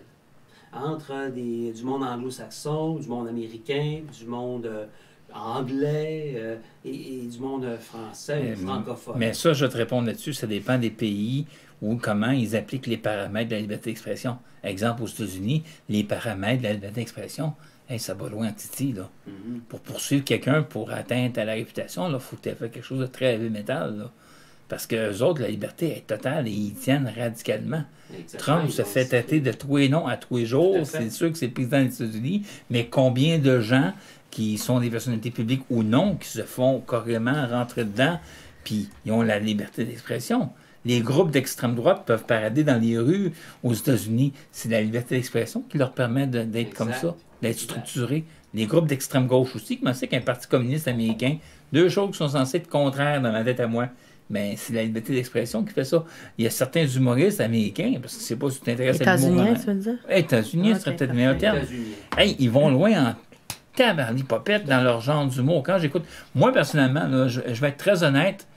entre du monde anglo-saxon, du monde américain, du monde anglais et du monde français, francophone. Mais ça, je vais te répondre là-dessus, ça dépend des pays ou comment ils appliquent les paramètres de la liberté d'expression. Exemple, aux États-Unis, les paramètres de la liberté d'expression, hey, ça va loin en titi, là. Mm-hmm. Pour poursuivre quelqu'un pour atteindre à la réputation, il faut que tu aies fait quelque chose de très heavy metal, là. Parce qu'eux autres, la liberté est totale et ils tiennent radicalement. Exactement. Trump se fait traiter de tous les noms à tous les jours. C'est sûr que c'est le président des États-Unis, mais combien de gens qui sont des personnalités publiques ou non, qui se font carrément rentrer dedans, puis ils ont la liberté d'expression. Les groupes d'extrême droite peuvent parader dans les rues aux États-Unis. C'est la liberté d'expression qui leur permet d'être comme ça, d'être structurés. Les groupes d'extrême gauche aussi, comment c'est qu'un parti communiste américain, deux choses qui sont censées être contraires dans ma tête à moi. Mais c'est la liberté d'expression qui fait ça. Il y a certains humoristes américains, parce que c'est pas si tu t'intéresses à l'humour. États-Unis, tu veux dire? États-Unis, ce serait peut-être le meilleur terme. Hey, ils vont loin en tabarly-popette dans leur genre d'humour. Quand j'écoute, moi, personnellement, là, je vais être très honnête.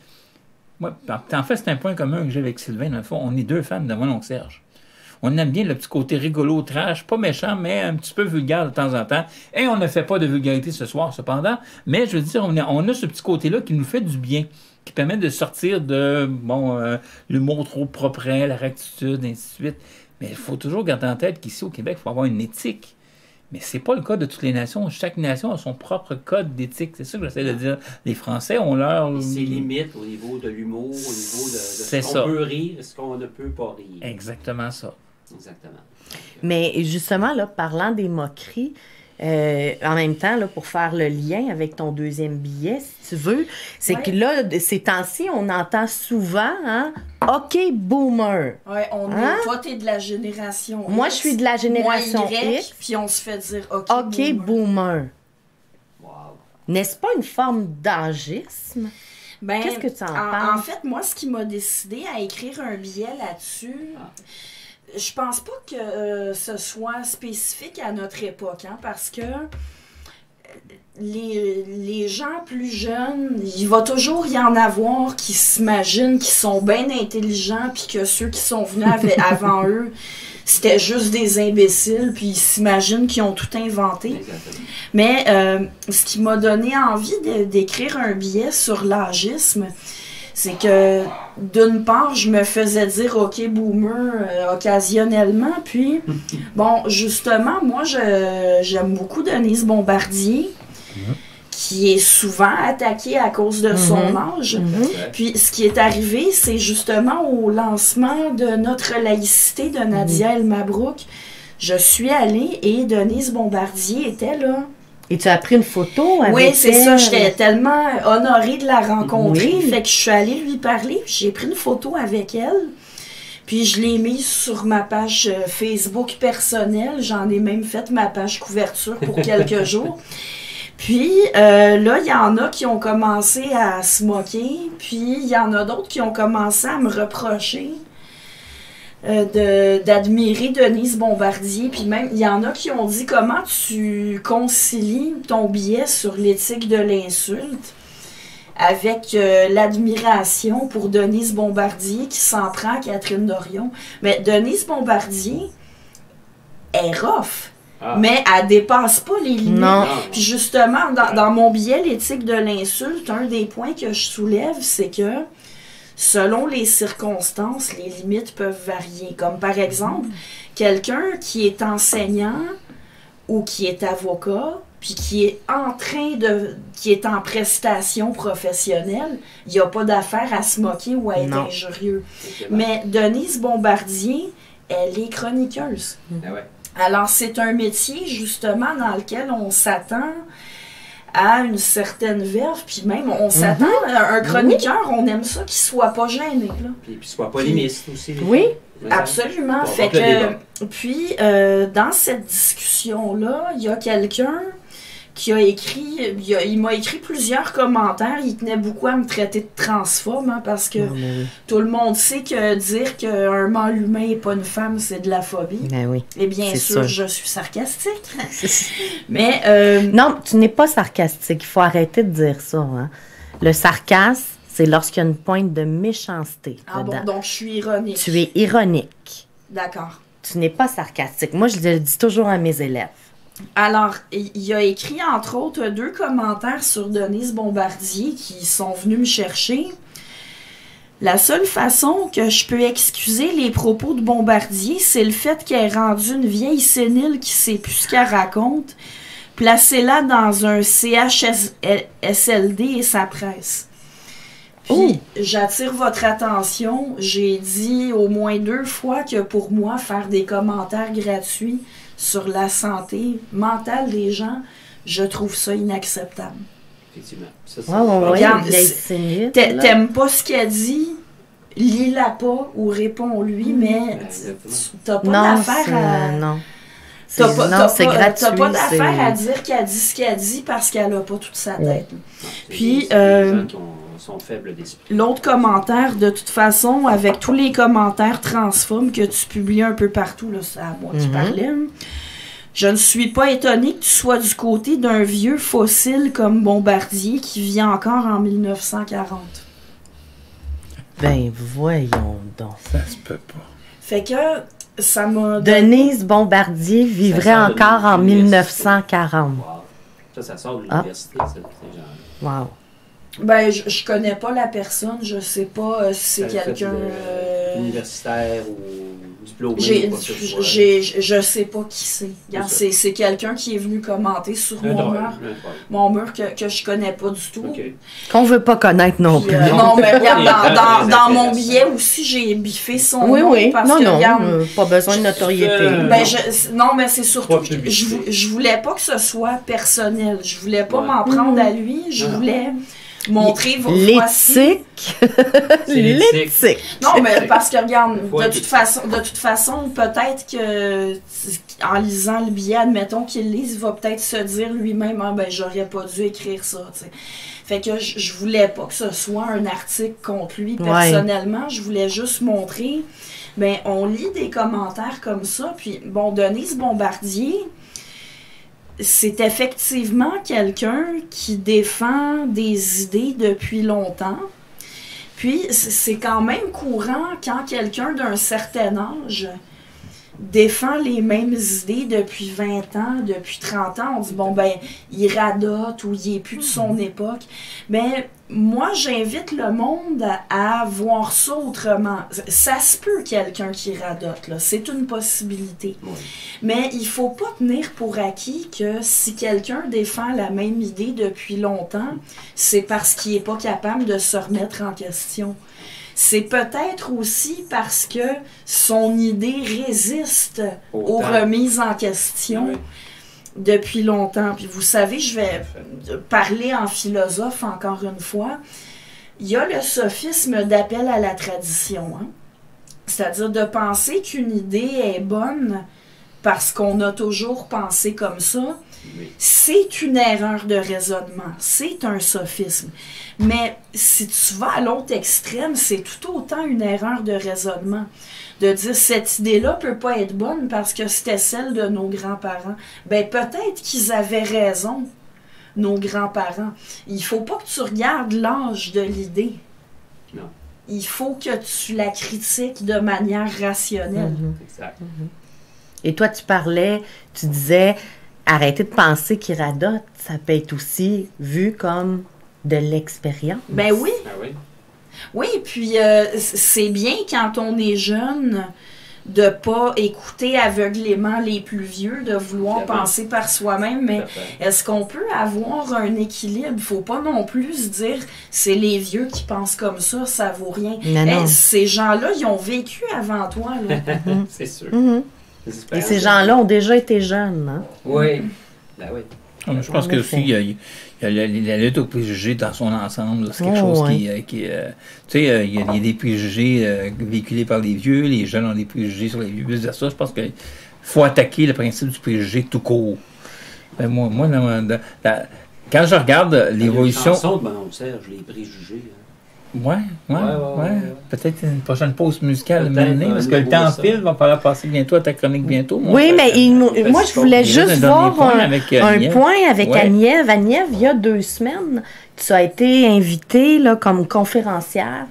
Moi, en fait, c'est un point commun que j'ai avec Sylvain, dans le fond. On est deux fans de Mon oncle Serge. On aime bien le petit côté rigolo, trash, pas méchant, mais un petit peu vulgaire de temps en temps. Et on ne fait pas de vulgarité ce soir, cependant. Mais je veux dire, on a ce petit côté-là qui nous fait du bien, qui permet de sortir de, l'humour trop propre, la rectitude, ainsi de suite. Mais il faut toujours garder en tête qu'ici, au Québec, il faut avoir une éthique. Mais c'est pas le cas de toutes les nations. Chaque nation a son propre code d'éthique. C'est ça que j'essaie de dire. Les Français ont leur... C'est limite au niveau de l'humour, au niveau de ce qu'on peut rire et ce qu'on ne peut pas rire. Exactement ça. Exactement. Mais justement, là, parlant des moqueries, en même temps, là, pour faire le lien avec ton deuxième billet, si tu veux, c'est que là, ces temps-ci, on entend souvent, hein, OK, boomer. Ouais, toi, t'es de la génération X. Moi, je suis de la génération moi, Y, X. Puis on se fait dire OK, boomer. Wow. N'est-ce pas une forme d'agisme? Ben, qu'est-ce que tu en penses? En fait, moi, ce qui m'a décidé à écrire un billet là-dessus... Je pense pas que ce soit spécifique à notre époque, hein, parce que les gens plus jeunes, il va toujours y en avoir qui s'imaginent qu'ils sont bien intelligents, puis que ceux qui sont venus avant eux, c'était juste des imbéciles, puis ils s'imaginent qu'ils ont tout inventé. Exactement. Mais ce qui m'a donné envie d'écrire un billet sur l'agisme, c'est que, d'une part, je me faisais dire « OK, boomer » occasionnellement. Puis, bon, justement, moi, j'aime beaucoup Denise Bombardier, qui est souvent attaquée à cause de son âge. Puis, ce qui est arrivé, c'est justement au lancement de Notre laïcité de Nadia El Mabrouk. Je suis allée et Denise Bombardier était là. Et tu as pris une photo avec Oui, c'est elle. ça. J'étais tellement honorée de la rencontrer. Oui. Fait que je suis allée lui parler. J'ai pris une photo avec elle. Puis je l'ai mise sur ma page Facebook personnelle. J'en ai même fait ma page couverture pour quelques jours. Puis là, il y en a qui ont commencé à se moquer. Puis il y en a d'autres qui ont commencé à me reprocher d'admirer Denise Bombardier, puis même il y en a qui ont dit comment tu concilies ton billet sur l'éthique de l'insulte avec l'admiration pour Denise Bombardier qui s'en prend à Catherine Dorion. Mais Denise Bombardier est rough, mais elle dépasse pas les limites. Non. Puis justement, dans mon billet l'éthique de l'insulte, un des points que je soulève, c'est que selon les circonstances, les limites peuvent varier. Comme par exemple, quelqu'un qui est enseignant ou qui est avocat, puis qui est qui est en prestation professionnelle, il n'y a pas d'affaire à se moquer ou à être injurieux. Mais Denise Bombardier, elle est chroniqueuse. Ah ouais. Alors, c'est un métier, justement, dans lequel on s'attend à une certaine verve, puis même on s'attend à un chroniqueur, on aime ça qu'il soit pas gêné. Là. Puis soit polémiste aussi. Oui, absolument. Fait que, puis, dans cette discussion-là, il y a quelqu'un qui a écrit, il m'a écrit plusieurs commentaires, il tenait beaucoup à me traiter de transphobe, hein, parce que tout le monde sait que dire qu'un mâle humain n'est pas une femme, c'est de la phobie. Ben oui. Et bien sûr, je suis sarcastique. Mais non, tu n'es pas sarcastique, il faut arrêter de dire ça. Hein. Le sarcasme, c'est lorsqu'il y a une pointe de méchanceté dedans. Bon, donc je suis ironique. Tu es ironique. D'accord. Tu n'es pas sarcastique. Moi, je le dis toujours à mes élèves. Alors, il a écrit, entre autres, 2 commentaires sur Denise Bombardier qui sont venus me chercher. La seule façon que je peux excuser les propos de Bombardier, c'est le fait qu'elle est rendue une vieille sénile qui sait plus ce qu'elle raconte. Placez-la dans un CHSLD et sa presse. Puis, j'attire votre attention. J'ai dit au moins 2 fois que pour moi, faire des commentaires gratuits sur la santé mentale des gens, je trouve ça inacceptable. Effectivement. Regarde, t'aimes pas ce qu'elle dit, lis-la pas ou réponds-lui, mais t'as pas d'affaire à... Non. C'est gratuit. T'as pas d'affaire à dire qu'elle dit ce qu'elle dit parce qu'elle a pas toute sa tête. Puis, sont faibles d'esprit. L'autre commentaire, de toute façon, avec tous les commentaires transphobes que tu publies un peu partout, là, c'est à moi qui parlais, je ne suis pas étonnée que tu sois du côté d'un vieux fossile comme Bombardier qui vit encore en 1940. Ben, voyons donc. Ça se peut pas. Fait que ça m'a... Denise Bombardier vivrait Ça sort de encore en l'université. 1940. Wow. Ça sort de l'université, ces gens-là. Wow. Ben, je connais pas la personne, je sais pas si c'est Ça fait quelqu'un... universitaire ou diplômé ou quoi que ce soit. Je sais pas qui c'est. Regarde, c'est quelqu'un qui est venu commenter sur mon mur que je connais pas du tout. Okay. Qu'on veut pas connaître non Puis, plus. non, mais regarde, dans mon billet aussi, j'ai biffé son Oui, nom. oui. Parce Non, que, non, regarde, pas besoin de notoriété. ben, non, mais c'est surtout Pas que publicité. je voulais pas que ce soit personnel. Je voulais pas Ouais. m'en prendre à lui. Je voulais montrer voici. L'éthique. C'est l'éthique. L'éthique. Non, mais parce que regarde, Ouais, de toute façon, peut-être que en lisant le billet, admettons qu'il lise, il va peut-être se dire lui-même, ah, ben j'aurais pas dû écrire ça, tu sais. Fait que je voulais pas que ce soit un article contre lui personnellement, je voulais juste montrer, ben on lit des commentaires comme ça, puis bon, Denise Bombardier, c'est effectivement quelqu'un qui défend des idées depuis longtemps. Puis, c'est quand même courant quand quelqu'un d'un certain âge défend les mêmes idées depuis 20 ans, depuis 30 ans. On dit, bon, ben, il radote ou il est plus de son époque. Mais moi, j'invite le monde à voir ça autrement. Ça se peut, quelqu'un qui radote, là. C'est une possibilité. Oui. Mais il faut pas tenir pour acquis que si quelqu'un défend la même idée depuis longtemps, c'est parce qu'il est pas capable de se remettre en question. C'est peut-être aussi parce que son idée résiste aux remises en question depuis longtemps. Puis vous savez, je vais parler en philosophe encore une fois. Il y a le sophisme d'appel à la tradition. Hein? C'est-à-dire de penser qu'une idée est bonne parce qu'on a toujours pensé comme ça. Oui. C'est une erreur de raisonnement, c'est un sophisme. Mais si tu vas à l'autre extrême, c'est tout autant une erreur de raisonnement. De dire cette idée-là peut pas être bonne parce que c'était celle de nos grands-parents. Ben peut-être qu'ils avaient raison, nos grands-parents. Il faut pas que tu regardes l'âge de l'idée. Non. Il faut que tu la critiques de manière rationnelle. Exact. Et toi, tu disais, arrêtez de penser qu'il radote. Ça peut être aussi vu comme de l'expérience. Ben oui. Ah oui. Oui, puis c'est bien quand on est jeune de pas écouter aveuglément les plus vieux, de vouloir penser par soi-même, mais est-ce qu'on peut avoir un équilibre? Faut pas non plus se dire c'est les vieux qui pensent comme ça vaut rien. Non. Ces gens-là, ils ont vécu avant toi. Là. C'est sûr. Et ces gens-là ont déjà été jeunes. Hein? Oui. Ben oui. Je pense que aussi, il y a la lutte aux préjugés dans son ensemble. C'est quelque chose qui tu sais, il y a des préjugés véhiculés par les vieux, les jeunes ont des préjugés sur les vieux. Je pense qu'il faut attaquer le principe du préjugé tout court. Ben, moi quand je regarde l'évolution... Il y a une chanson de Manon Serge, les préjugés. Ouais. Peut-être une prochaine pause musicale parce que le temps file, va falloir passer bientôt à ta chronique bientôt. Oui, mais moi, je voulais juste voir un point avec Agnève. Agnève, il y a 2 semaines, tu as été invitée là, comme conférencière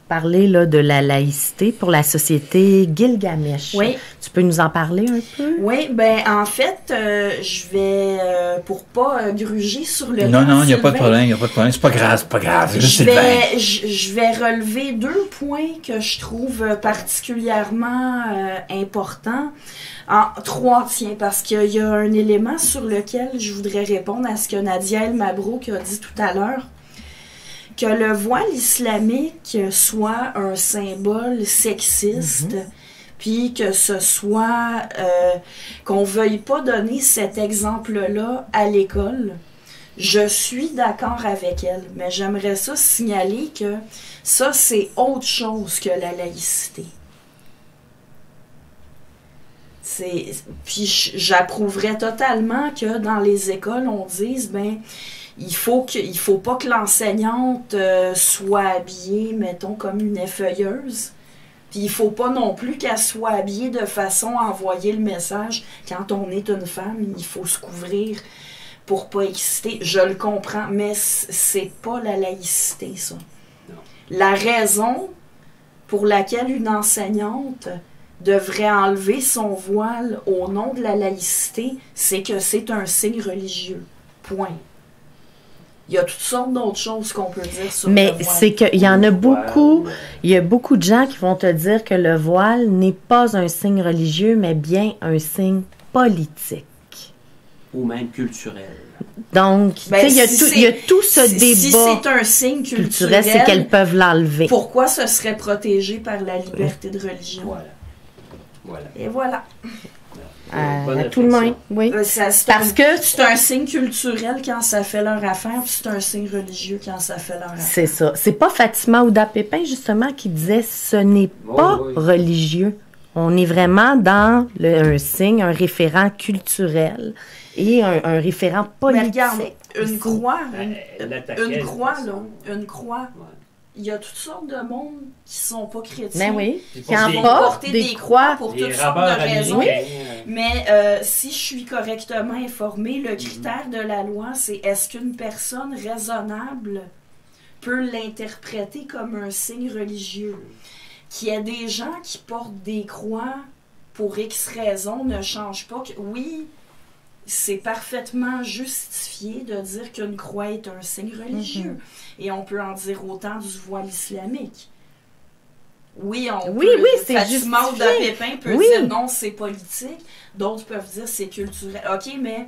parler là, de la laïcité pour la société Gilgamesh. Oui. Tu peux nous en parler un peu? Oui, ben en fait, je vais, pour pas gruger sur le Non, il n'y a pas de problème, c'est pas grave, je vais relever 2 points que je trouve particulièrement importants. 3, tiens, parce qu'il y a un élément sur lequel je voudrais répondre à ce que Nadia El Mabrouk a dit tout à l'heure, que le voile islamique soit un symbole sexiste, puis que ce soit qu'on veuille pas donner cet exemple-là à l'école. Je suis d'accord avec elle, mais j'aimerais ça signaler que ça, c'est autre chose que la laïcité. Puis j'approuverais totalement que dans les écoles, on dise, ben, Il faut pas que l'enseignante soit habillée, mettons, comme une effeuilleuse. Puis il faut pas non plus qu'elle soit habillée de façon à envoyer le message. Quand on est une femme, il faut se couvrir pour pas exciter. Je le comprends, mais c'est pas la laïcité, ça. Non. La raison pour laquelle une enseignante devrait enlever son voile au nom de la laïcité, c'est que c'est un signe religieux. Point. Il y a toutes sortes d'autres choses qu'on peut dire sur le Mais voile. c'est qu'il y en a beaucoup, il y a beaucoup de gens qui vont te dire que le voile n'est pas un signe religieux, mais bien un signe politique. Ou même culturel. Donc, Ben, tu sais, si il y a tout ce si débat c'est un signe culturel, c'est qu'elles peuvent l'enlever. pourquoi ce serait protégé par la liberté de religion? Voilà. Et voilà. Bonne À tout le monde, oui. Parce que c'est un signe culturel quand ça fait leur affaire, puis c'est un signe religieux quand ça fait leur affaire. c'est ça. C'est pas Fatima Ouda-Pépin, justement, qui disait ce n'est pas oui. religieux. On est vraiment dans un signe, un référent culturel et un référent Mais politique. regarde, une aussi. croix, Elle l'attaquait, une croix, de là, toute façon. une croix, Ouais. il y a toutes sortes de monde qui sont pas chrétiens. Ben oui, Puis qui pour en des- portent porter des croix pour Les toutes sortes rabbeurs de raisons. américains, Mais si je suis correctement informée, le critère de la loi, c'est est-ce qu'une personne raisonnable peut l'interpréter comme un signe religieux? Qu'il y ait des gens qui portent des croix pour X raisons ne change pas que, oui, c'est parfaitement justifié de dire qu'une croix est un signe religieux. Et on peut en dire autant du voile islamique. Oui, Oui, c'est Fatima justifié. Ouda-Pépin peut Oui. dire non, c'est politique. D'autres peuvent dire c'est culturel. OK, mais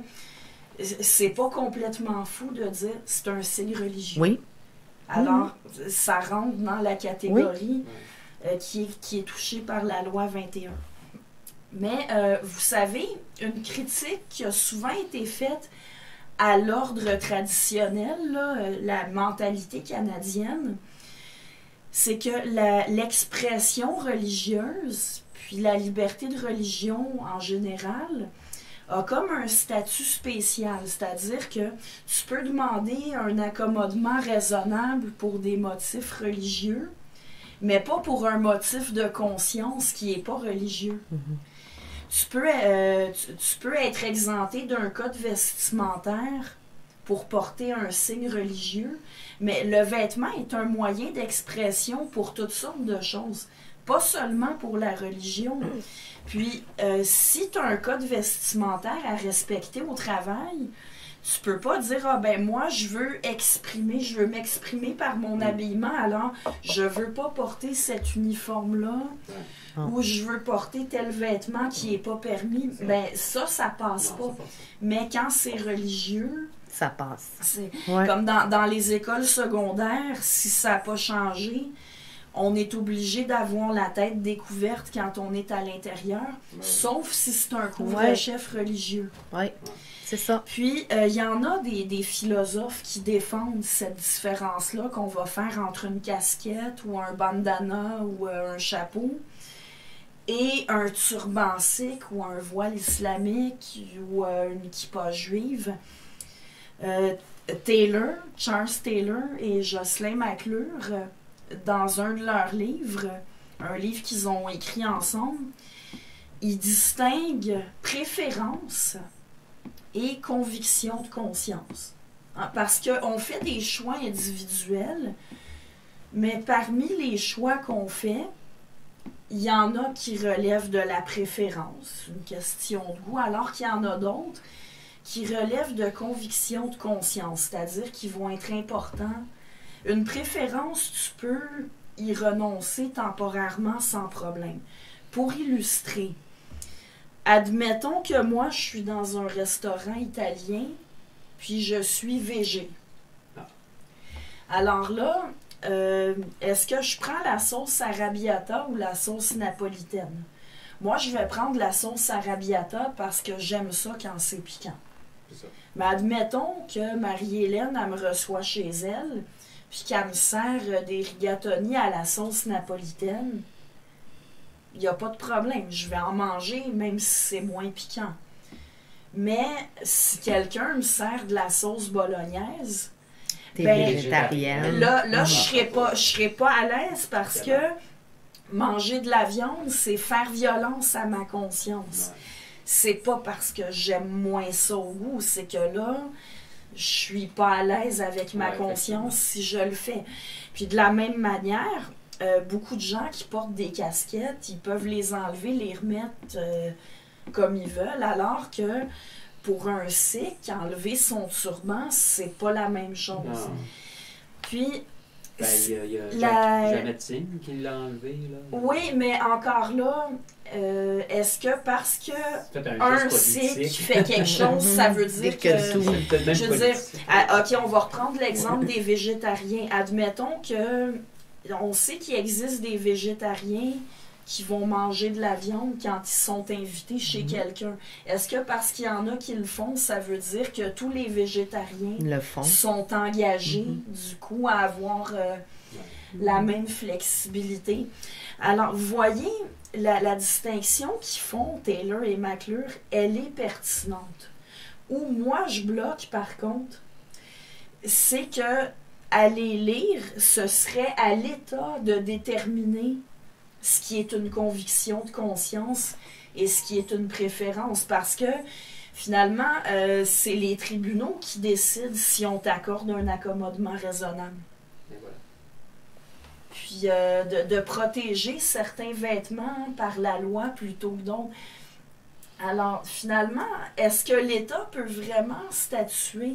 c'est pas complètement fou de dire c'est un signe religieux. Oui. Alors, ça rentre dans la catégorie qui est touchée par la loi 21. Mais vous savez, une critique qui a souvent été faite à l'ordre traditionnel, là, la mentalité canadienne, c'est que l'expression religieuse, puis la liberté de religion en général, a comme un statut spécial. C'est-à-dire que tu peux demander un accommodement raisonnable pour des motifs religieux, mais pas pour un motif de conscience qui n'est pas religieux. Tu peux être exempté d'un code vestimentaire pour porter un signe religieux, mais le vêtement est un moyen d'expression pour toutes sortes de choses, pas seulement pour la religion. Puis, si tu as un code vestimentaire à respecter au travail, tu peux pas dire « Ah ben moi, je veux m'exprimer par mon habillement, alors je veux pas porter cet uniforme-là. » ou je veux porter tel vêtement qui n'est pas permis, ben ça passe pas. Mais quand c'est religieux, Ça passe. c'est Ouais. comme dans les écoles secondaires, si ça n'a pas changé, on est obligé d'avoir la tête découverte quand on est à l'intérieur, sauf si c'est un couvre-chef religieux. Oui, c'est ça. Puis, il y en a des philosophes qui défendent cette différence-là qu'on va faire entre une casquette ou un bandana ou un chapeau et un turban sikh ou un voile islamique ou une kippa juive. Charles Taylor et Jocelyn McClure, dans un de leurs livres, un livre qu'ils ont écrit ensemble, ils distinguent préférence et conviction de conscience. Parce qu'on fait des choix individuels, mais parmi les choix qu'on fait, il y en a qui relèvent de la préférence, une question de goût, alors qu'il y en a d'autres qui relèvent de conviction de conscience, c'est-à-dire qui vont être importants. Une préférence, tu peux y renoncer temporairement sans problème. Pour illustrer, admettons que moi, je suis dans un restaurant italien, puis je suis végé. Alors là, est-ce que je prends la sauce arrabbiata ou la sauce napolitaine? Moi, je vais prendre la sauce arrabbiata parce que j'aime ça quand c'est piquant. Mais admettons que Marie-Hélène, elle me reçoit chez elle, puis qu'elle me sert des rigatoni à la sauce napolitaine. Il n'y a pas de problème. Je vais en manger, même si c'est moins piquant. Mais si quelqu'un me sert de la sauce bolognaise, T'es ben, végétarienne. là je serais pas à l'aise parce que manger de la viande, c'est faire violence à ma conscience. Ouais. C'est pas parce que j'aime moins ça au goût, c'est que là, je suis pas à l'aise avec ma Ouais, conscience si je le fais. Puis de la même manière, beaucoup de gens qui portent des casquettes, ils peuvent les enlever, les remettre comme ils veulent, alors que pour un Sikh, enlever son turban, c'est pas la même chose. Non. Puis, Ben, il y a Jamet Singh qui l'a enlevé. Là. oui, mais encore là, est-ce que parce que C'est peut-être un geste Sikh politique. fait quelque chose, ça veut dire que... tout. C'est peut-être même Je veux dire, politique. OK, on va reprendre l'exemple des végétariens. Admettons que on sait qu'il existe des végétariens qui vont manger de la viande quand ils sont invités chez quelqu'un. Est-ce que parce qu'il y en a qui le font, ça veut dire que tous les végétariens Le fond. sont engagés, du coup, à avoir la même flexibilité? Alors, vous voyez, la distinction qu'ils font, Taylor et McClure, elle est pertinente. Où moi, je bloque, par contre, c'est que aller lire, ce serait à l'État de déterminer ce qui est une conviction de conscience et ce qui est une préférence. Parce que, finalement, c'est les tribunaux qui décident si on t'accorde un accommodement raisonnable. Et voilà. Puis de protéger certains vêtements par la loi plutôt que d'autres. Alors, finalement, est-ce que l'État peut vraiment statuer?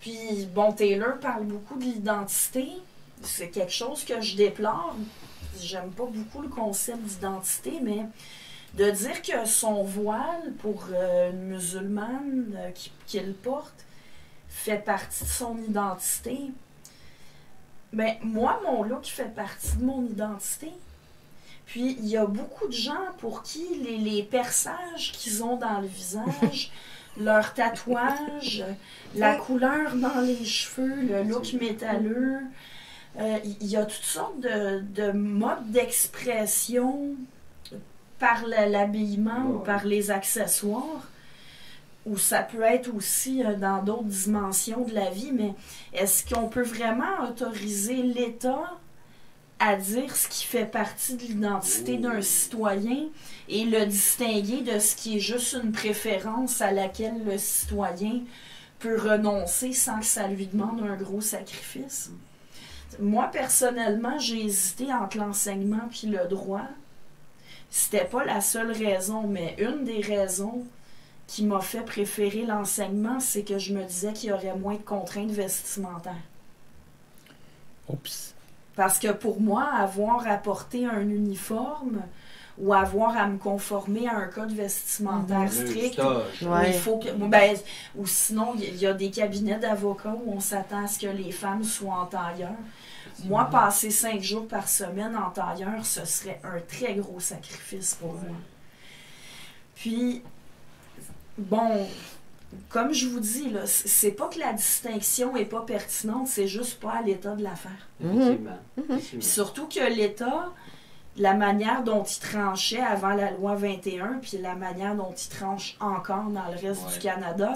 Puis, bon, Taylor parle beaucoup de l'identité. C'est quelque chose que je déplore. J'aime pas beaucoup le concept d'identité, mais de dire que son voile pour une musulmane qu'il porte fait partie de son identité. Ben, moi, mon look fait partie de mon identité. Puis, il y a beaucoup de gens pour qui les perçages qu'ils ont dans le visage, leur tatouage, la couleur dans les cheveux, le look métalleux, il y a toutes sortes de modes d'expression par l'habillement ou par les accessoires, ou ça peut être aussi dans d'autres dimensions de la vie, mais est-ce qu'on peut vraiment autoriser l'État à dire ce qui fait partie de l'identité d'un citoyen et le distinguer de ce qui est juste une préférence à laquelle le citoyen peut renoncer sans que ça lui demande un gros sacrifice? Moi, personnellement, j'ai hésité entre l'enseignement puis le droit. C'était pas la seule raison, mais une des raisons qui m'a fait préférer l'enseignement, c'est que je me disais qu'il y aurait moins de contraintes vestimentaires. Oups. Parce que pour moi, avoir à porter un uniforme ou avoir à me conformer à un code vestimentaire strict, Ouais. il faut que, ou sinon, il y a des cabinets d'avocats où on s'attend à ce que les femmes soient en tailleur. Moi, passer 5 jours par semaine en tailleur, ce serait un très gros sacrifice pour moi. Puis, bon, comme je vous dis, là, c'est pas que la distinction est pas pertinente, c'est juste pas à l'état de l'affaire. Effectivement. Puis surtout que l'État, la manière dont il tranchait avant la loi 21, puis la manière dont il tranche encore dans le reste du Canada,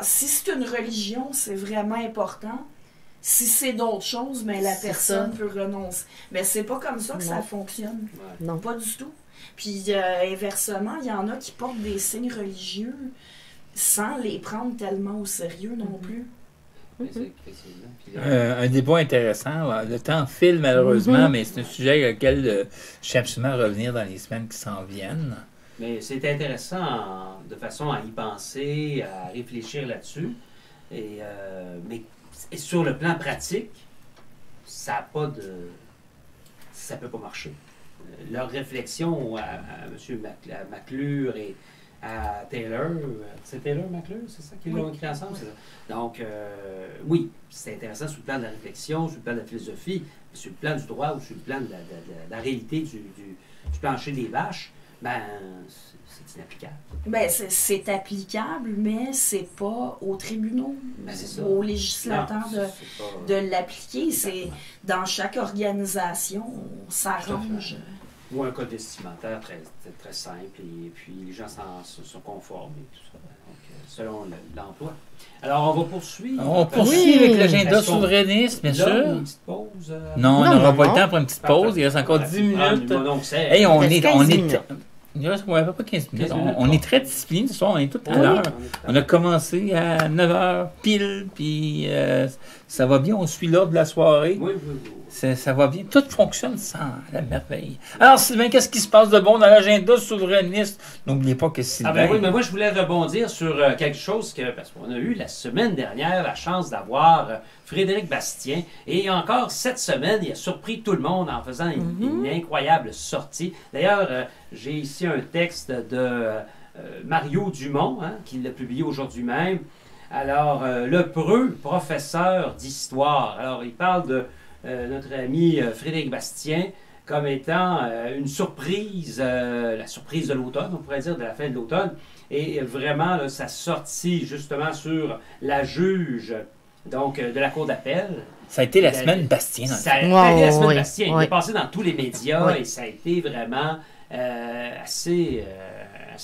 si c'est une religion, c'est vraiment important. Si c'est d'autres choses, mais la personne peut renoncer. Mais c'est pas comme ça que ça fonctionne. Ouais. Non. Pas du tout. Puis inversement, il y en a qui portent des signes religieux sans les prendre tellement au sérieux non plus. Effectivement. Puis, Un débat intéressant. Le temps file malheureusement, mais c'est un sujet auquel je tiens absolument à revenir dans les semaines qui s'en viennent. mais c'est intéressant de façon à y penser, à réfléchir là-dessus. Mais sur le plan pratique, ça a pas de... ça peut pas marcher. Leur réflexion à M. McClure et à Taylor, c'est Taylor McClure, c'est ça qu'ils l'ont écrit ensemble? C'est ça. Donc, oui, c'est intéressant sur le plan de la réflexion, sur le plan de la philosophie, mais sur le plan du droit ou sur le plan de la réalité du plancher des vaches, ben, c'est inapplicable. Ben, c'est applicable, mais c'est pas aux tribunaux, Ben, c'est ça. aux législateurs Non, c'est pas- de l'appliquer. C'est dans chaque organisation, on s'arrange. Ou un code vestimentaire très, très simple, et puis les gens se conforment et tout ça, donc, selon l'emploi. Alors, on va poursuivre. On poursuit avec l'agenda Est-ce qu'on- souverainiste, bien Là, sûr. une petite pause. Non, on Non, n'aura non, pas le non. temps pour une petite pause. Il reste encore 10 minutes. Donc, c'est... Hey, on Il est, reste on 15 est, minutes. il reste à peu près 15 minutes. 15 minutes, On bon. est très discipliné ce soir. On est tout à Oui, l'heure. on On a commencé à 9h pile, puis ça va bien. On suit l'ordre de la soirée. Oui. Ça va bien. Tout fonctionne sans la merveille. Alors, Sylvain, qu'est-ce qui se passe de bon dans l'agenda souverainiste? N'oubliez pas que Sylvain... Ah ben oui, mais moi je voulais rebondir sur quelque chose parce qu'on a eu la semaine dernière la chance d'avoir Frédéric Bastien, et encore cette semaine, il a surpris tout le monde en faisant une incroyable sortie. D'ailleurs, j'ai ici un texte de Mario Dumont, qui l'a publié aujourd'hui même. Alors, le preux professeur d'histoire. Alors, il parle de notre ami Frédéric Bastien comme étant une surprise, la surprise de l'automne, on pourrait dire, de la fin de l'automne. Et vraiment, là, sa sortie justement sur la juge donc, de la Cour d'appel. Ça a été la semaine Bastien. Ça a été Ouais, la semaine ouais, Bastien. ouais. Il est passé dans tous les médias Ouais. et ça a été vraiment assez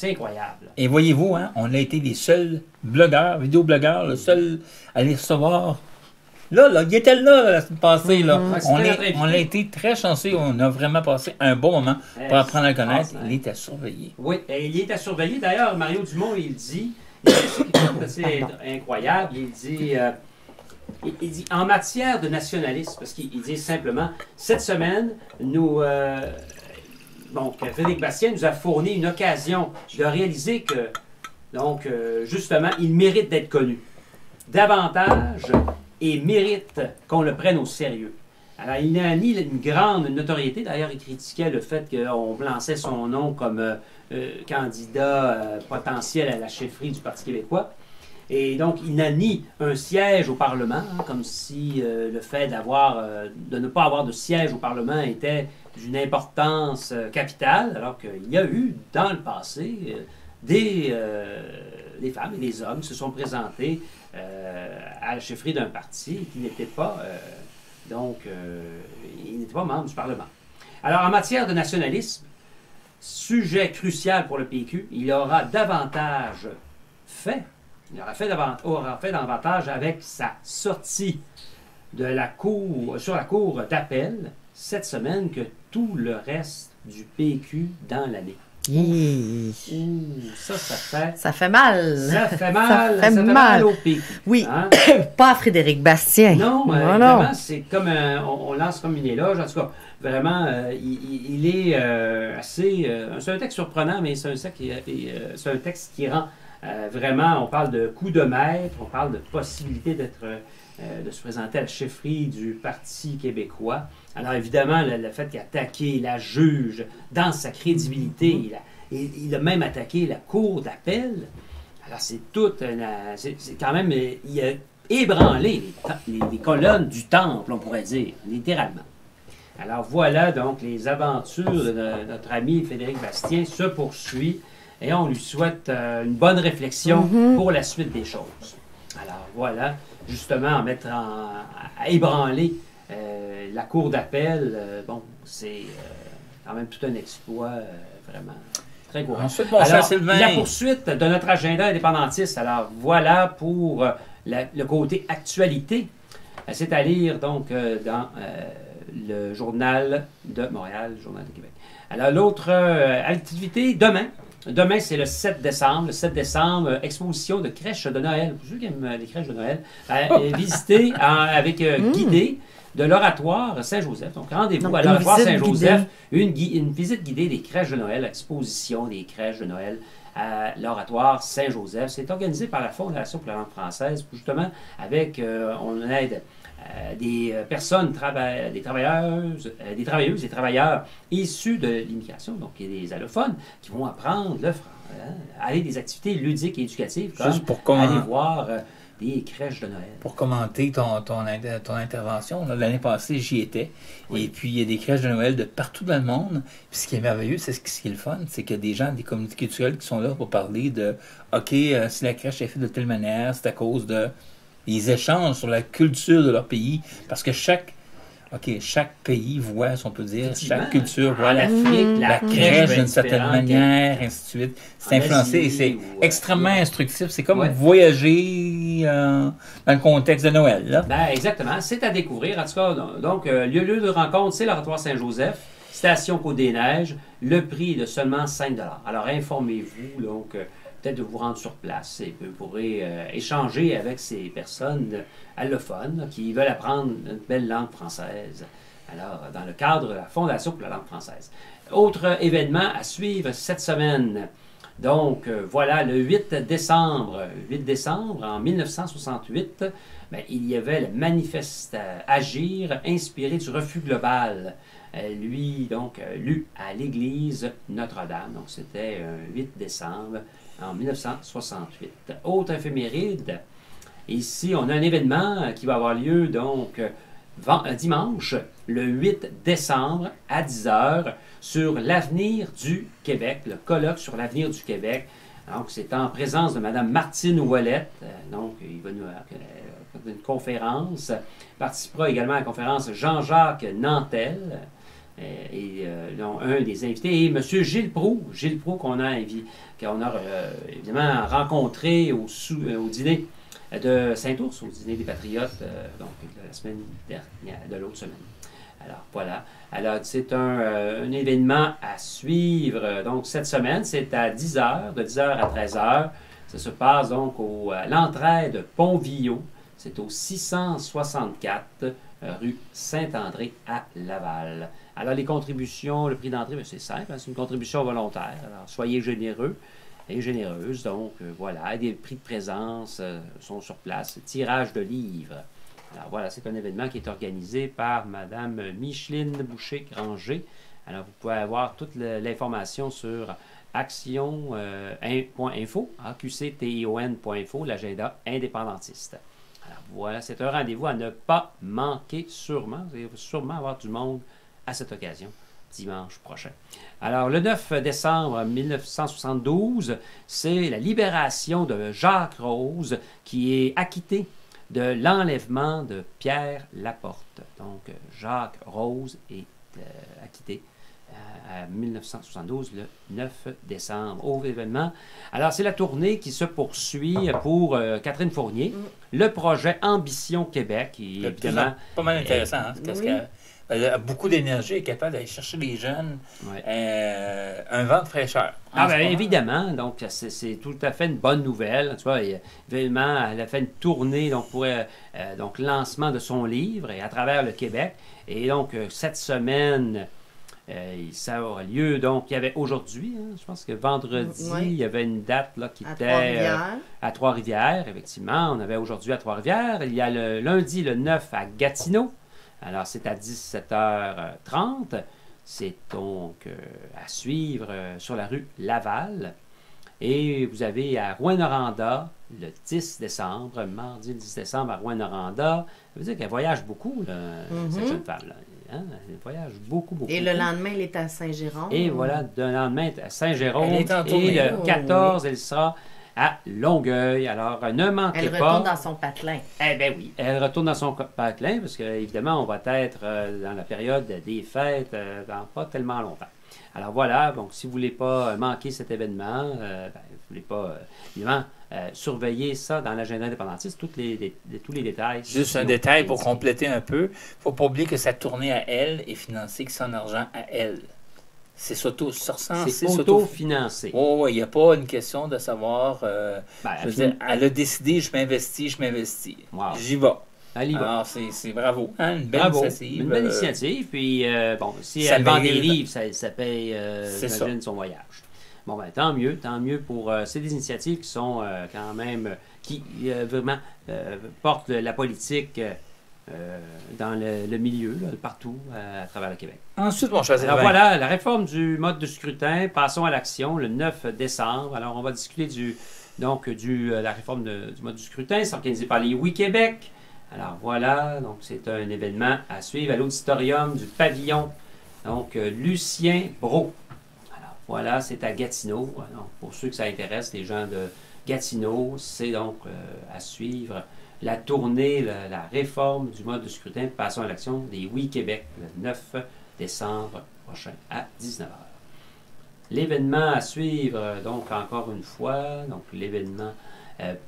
incroyable. Et voyez-vous, on a été les seuls blogueurs, vidéoblogueurs, le seul à les recevoir. Là, il était là la semaine passée. Là. Ouais, On a été très chanceux. On a vraiment passé un bon moment pour apprendre à le connaître. extraordinaire. Il était surveillé. Oui, et il est à surveiller. D'ailleurs, Mario Dumont, il dit c'est quelque chose d'assez incroyable. Il dit, en matière de nationalisme, parce qu'il dit simplement, cette semaine, Frédéric Bastien nous a fourni une occasion de réaliser que, donc, justement, il mérite d'être connu davantage et mérite qu'on le prenne au sérieux. Alors, il n'a ni une grande notoriété. D'ailleurs, il critiquait le fait qu'on lançait son nom comme candidat potentiel à la chefferie du Parti québécois. Et donc, il n'a ni un siège au Parlement, comme si le fait de ne pas avoir de siège au Parlement était d'une importance capitale, alors qu'il y a eu, dans le passé, des femmes et des hommes qui se sont présentés à la chefferie d'un parti et qui n'étaient pas, ils n'étaient pas membres du Parlement. Alors, en matière de nationalisme, sujet crucial pour le PQ, il aura davantage fait. Il aura fait davantage avec sa sortie sur la cour d'appel cette semaine que tout le reste du PQ dans l'année. Ça fait... Ça fait mal. Ça fait mal. Ça fait mal. Au PQ. Oui, Hein? pas à Frédéric Bastien. Non, non. évidemment, c'est comme on lance comme une éloge. En tout cas, vraiment, il est assez... c'est un texte surprenant, mais c'est un texte qui rend vraiment... On parle de coup de maître, on parle de possibilité de se présenter à la chefferie du Parti québécois. Alors évidemment, le fait qu'il a attaqué la juge dans sa crédibilité, il a même attaqué la cour d'appel. Alors c'est c'est quand même... Il a ébranlé les colonnes du temple, on pourrait dire, littéralement. Alors voilà, donc les aventures de notre ami Frédéric Bastien se poursuivent et on lui souhaite une bonne réflexion pour la suite des choses. Alors voilà, justement, à ébranler la cour d'appel, c'est quand même tout un exploit vraiment très gros. Ensuite, mon cher Sylvain. La poursuite de notre agenda indépendantiste. Alors voilà pour le côté actualité. C'est à lire donc dans le Journal de Montréal, le Journal de Québec. Alors l'autre activité, demain. Demain, c'est le 7 décembre. Le 7 décembre, exposition de crèches de Noël. Pour ceux qui aiment les crèches de Noël, visitez avec guidée de l'Oratoire Saint-Joseph. Donc, rendez-vous à l'Oratoire Saint-Joseph. Une visite guidée des crèches de Noël, exposition des crèches de Noël à l'Oratoire Saint-Joseph. C'est organisé par la Fondation pour la langue française, justement, avec, on aide des personnes, des travailleuses et travailleurs issus de l'immigration, donc des allophones, qui vont apprendre le français, aller des activités ludiques et éducatives, comme aller voir des crèches de Noël. Pour commenter ton intervention, l'année passée, j'y étais. Oui. Et puis, il y a des crèches de Noël de partout dans le monde. Puis, ce qui est merveilleux, ce qui est le fun, c'est qu'il y a des gens des communautés culturelles qui sont là pour parler de « OK, si la crèche est faite de telle manière, c'est à cause de... » Ils échangent sur la culture de leur pays, parce que chaque OK, chaque pays voit, si on peut dire, Effectivement. chaque culture voit En Afrique, la crèche crèche va d'une être certaine différente manière, ainsi de suite. C'est en influencé et Asie c'est ou, extrêmement ailleurs. instructif. C'est comme Ouais. voyager dans le contexte de Noël, là. Ben, exactement. C'est à découvrir. En tout cas, donc, lieu de rencontre, c'est l'Oratoire Saint-Joseph, station Côte-des-Neiges. Le prix est de seulement 5 $. Alors, informez-vous, donc, peut-être de vous rendre sur place et vous pourrez échanger avec ces personnes allophones qui veulent apprendre une belle langue française. Alors, dans le cadre de la Fondation pour la langue française. Autre événement à suivre cette semaine. Donc, voilà, le 8 décembre en 1968, ben, il y avait le manifeste Agir, inspiré du refus global. Lui, donc, lu à l'église Notre-Dame. Donc, c'était 8 décembre en 1968. Autre éphéméride, ici, on a un événement qui va avoir lieu, donc, dimanche, le 8 décembre à 10 h, sur l'avenir du Québec, le colloque sur l'avenir du Québec. Donc, c'est en présence de Mme Martine Ouellette. Donc, il va nous une conférence. Participera également à la conférence Jean-Jacques Nantel, un des invités, et M. Gilles Proulx. Gilles Proulx qu'on a évidemment rencontré au dîner de Saint-Ours, au dîner des Patriotes, donc la semaine dernière, de l'autre semaine. Alors, voilà. Alors, c'est un événement à suivre. Donc, cette semaine, c'est à 10 h, de 10 h à 13 h. Ça se passe donc à l'entraide Pont-Villot. C'est au 664 rue Saint-André à Laval. Alors, les contributions, le prix d'entrée, c'est simple, hein, c'est une contribution volontaire. Alors, soyez généreux et généreuses. Donc, voilà, des prix de présence sont sur place. Tirage de livres. Alors voilà, c'est un événement qui est organisé par Mme Micheline Boucher-Granger. Alors vous pouvez avoir toute l'information sur action.info, aqction.info, l'agenda indépendantiste. Alors voilà, c'est un rendez-vous à ne pas manquer sûrement. Vous allez sûrement avoir du monde à cette occasion, dimanche prochain. Alors le 9 décembre 1972, c'est la libération de Jacques Rose qui est acquitté de l'enlèvement de Pierre Laporte. Donc, Jacques Rose est acquitté à 1972, le 9 décembre. Autre événement. Alors, c'est la tournée qui se poursuit pour Catherine Fournier. Le projet Ambition Québec, qui est évidemment... Pas mal intéressant, hein, parce qu'elle a beaucoup d'énergie, elle est capable d'aller chercher les jeunes, un vent de fraîcheur. Ah ben évidemment, donc c'est tout à fait une bonne nouvelle. Tu vois, évidemment, elle a fait une tournée donc pour donc lancement de son livre et à travers le Québec. Et donc cette semaine, ça aura lieu. Donc il y avait aujourd'hui, hein, je pense que vendredi, il y avait une date là qui était à Trois-Rivières. Effectivement, on avait aujourd'hui à Trois-Rivières. Il y a le lundi le 9 à Gatineau. Alors, c'est à 17h30. C'est donc à suivre sur la rue Laval. Et vous avez à Rouyn-Noranda, le 10 décembre, mardi le 10 décembre à Rouyn-Noranda. Ça veut dire qu'elle voyage beaucoup, cette jeune femme-là. Hein? Elle voyage beaucoup. Et le lendemain, elle est à Saint-Jérôme. Et voilà, le lendemain à Saint-Jérôme. Elle est en tournée. Et le 14, elle sera à Longueuil. Alors, ne manquez pas. Elle retourne dans son patelin. Eh bien oui, elle retourne dans son patelin parce qu'évidemment, on va être dans la période des fêtes dans pas tellement longtemps. Alors voilà, donc si vous ne voulez pas manquer cet événement, vous ne voulez pas, évidemment, surveiller ça dans l'agenda indépendantiste, tous les détails. Juste un détail pour compléter un peu. Il ne faut pas oublier que sa tournée à elle est financée que son argent à elle. C'est autofinancé. Oh, il n'y a pas une question de savoir. Je veux dire, elle a décidé, je m'investis. Wow. J'y vais. Elle y va. Alors, c'est bravo. Hein? Une belle initiative. Une belle initiative. Puis, si elle vend des livres, ça paye, j'imagine, son voyage. Bon, ben, tant mieux pour. C'est des initiatives qui sont quand même. Qui vraiment portent la politique. Dans le milieu, là, partout, à travers le Québec. Ensuite, mon cher Alors voilà, la réforme du mode de scrutin. Passons à l'action le 9 décembre. Alors, on va discuter la réforme du mode du scrutin. C'est organisé par les Oui Québec. Alors voilà, donc c'est un événement à suivre à l'auditorium du pavillon. Donc, Lucien Brault. Alors voilà, c'est à Gatineau. Donc, pour ceux que ça intéresse, les gens de Gatineau, c'est donc à suivre la tournée, la réforme du mode de scrutin, passons à l'action des Oui Québec, le 9 décembre prochain à 19h. L'événement à suivre, donc encore une fois, donc l'événement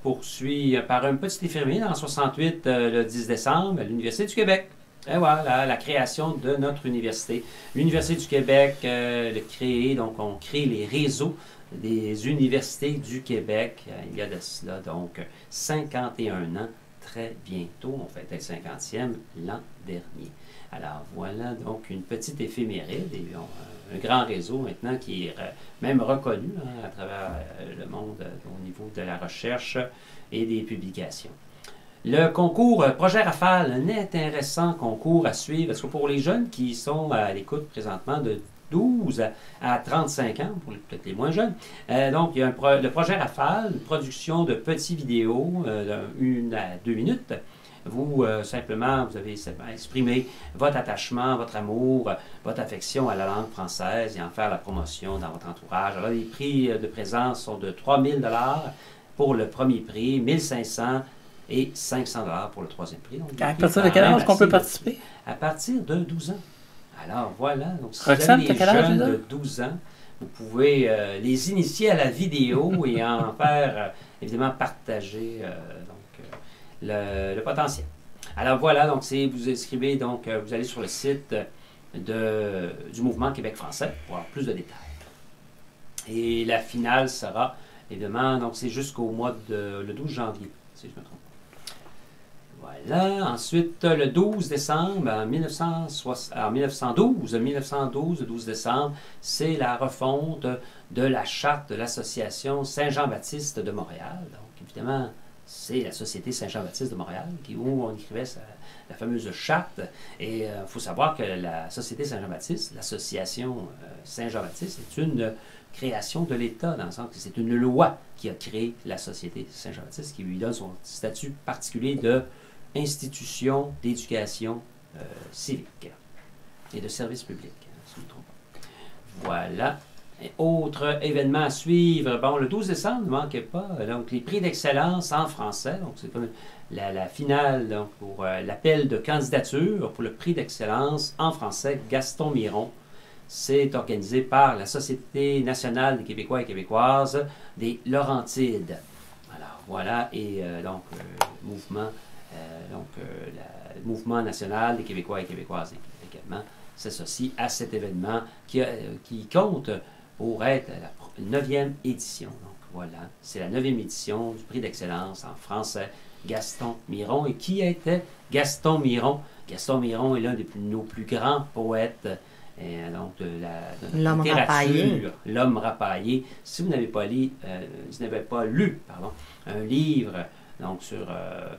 poursuit par un petit éphémère en 68, le 10 décembre, à l'Université du Québec. Et voilà, la création de notre université. L'Université du Québec, le créé, donc on crée les réseaux des universités du Québec. Il y a de cela, donc, 51 ans, très bientôt. On fêtait le 50e l'an dernier. Alors voilà, donc, une petite éphéméride et un grand réseau maintenant qui est même reconnu à travers le monde au niveau de la recherche et des publications. Le concours Projet Rafale, un intéressant concours à suivre, parce que pour les jeunes qui sont à l'écoute présentement de 12 à 35 ans, pour peut-être les moins jeunes, donc il y a le Projet Rafale, une production de petits vidéos d'1 à 2 minutes. Vous, simplement, vous avez exprimé votre attachement, votre amour, votre affection à la langue française et en faire la promotion dans votre entourage. Alors, les prix de présence sont de 3 000 $ pour le premier prix, 1 500 et 500 $ pour le troisième prix. Donc, à partir de quel âge qu'on peut participer? À partir de 12 ans. Alors, voilà. Donc, si Roxane, vous avez t'as quel âge, des jeunes de 12 ans, vous pouvez les initier à la vidéo et en faire, évidemment, partager le potentiel. Alors voilà, donc vous inscrivez, donc vous allez sur le site du Mouvement Québec français pour avoir plus de détails. Et la finale sera, évidemment, donc c'est jusqu'au mois le 12 janvier, si je ne me trompe pas. Voilà, ensuite le 12 décembre, en 1912, le 12 décembre, c'est la refonte de la charte de l'Association Saint-Jean-Baptiste de Montréal. Donc évidemment, c'est la Société Saint-Jean-Baptiste de Montréal, où on écrivait la fameuse charte. Et il faut savoir que la Société Saint-Jean-Baptiste, l'association Saint-Jean-Baptiste, est une création de l'État, dans le sens que c'est une loi qui a créé la Société Saint-Jean-Baptiste, qui lui donne son statut particulier d'institution d'éducation civique et de service public, si je ne me trompe pas. Voilà. Et autre événement à suivre, bon, le 12 décembre, ne manquez pas, donc les prix d'excellence en français, donc c'est comme la finale donc, pour l'appel de candidature pour le prix d'excellence en français Gaston Miron. C'est organisé par la Société nationale des Québécois et Québécoises des Laurentides. Alors voilà, et donc le mouvement national des Québécois et Québécoises également s'associe à cet événement qui compte pour être la 9e édition. Donc voilà, c'est la 9e édition du prix d'excellence en français Gaston Miron. Et qui était Gaston Miron? Gaston Miron est l'un nos plus grands poètes donc de la littérature. L'homme rapaillé. Si vous n'avez pas lu, un livre donc sur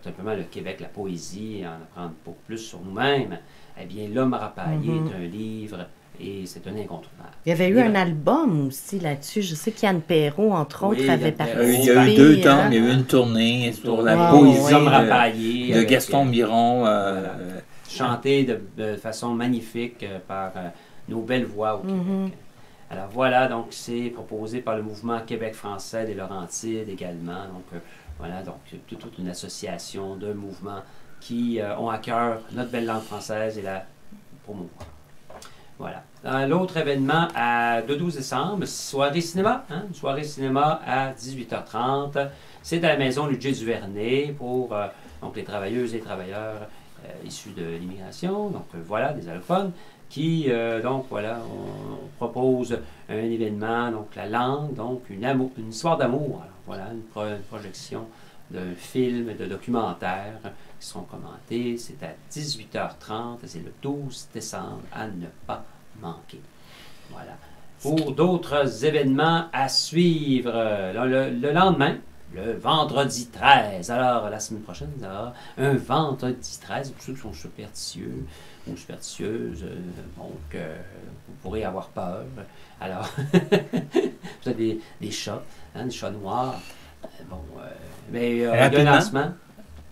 simplement le Québec, la poésie, en apprendre beaucoup plus sur nous-mêmes, eh bien, L'homme rapaillé est un livre et c'est un incontournable. Il y avait eu un album aussi là-dessus. Je sais qu'Yann Perrault, entre autres, avait participé. Il y a eu 2 temps, il y a eu une tournée sur la poésie de Gaston Miron. Chanté de façon magnifique par nos belles voix au Québec. Alors voilà, donc c'est proposé par le mouvement Québec français des Laurentides également. Donc voilà, donc toute une association de mouvements qui ont à cœur notre belle langue française et la promouvoir. Voilà. L'autre événement de 12 décembre, soirée cinéma, une soirée cinéma à 18h30. C'est à la maison Ludger Duvernay pour donc les travailleuses et travailleurs issus de l'immigration, donc voilà, des allophones, qui, donc voilà, on propose un événement, donc la langue, donc une histoire d'amour. Alors voilà, une projection d'un film, de documentaires qui seront commentés. C'est à 18h30 et c'est le 12 décembre à ne pas manquer. Voilà. Pour d'autres événements à suivre, le lendemain, le vendredi 13. Alors, la semaine prochaine, il y aura un vendredi 13. Pour ceux qui sont superstitieux ou superstitieuses, donc vous pourrez avoir peur. Alors, vous avez des chats, des chats noirs. Mais il y a un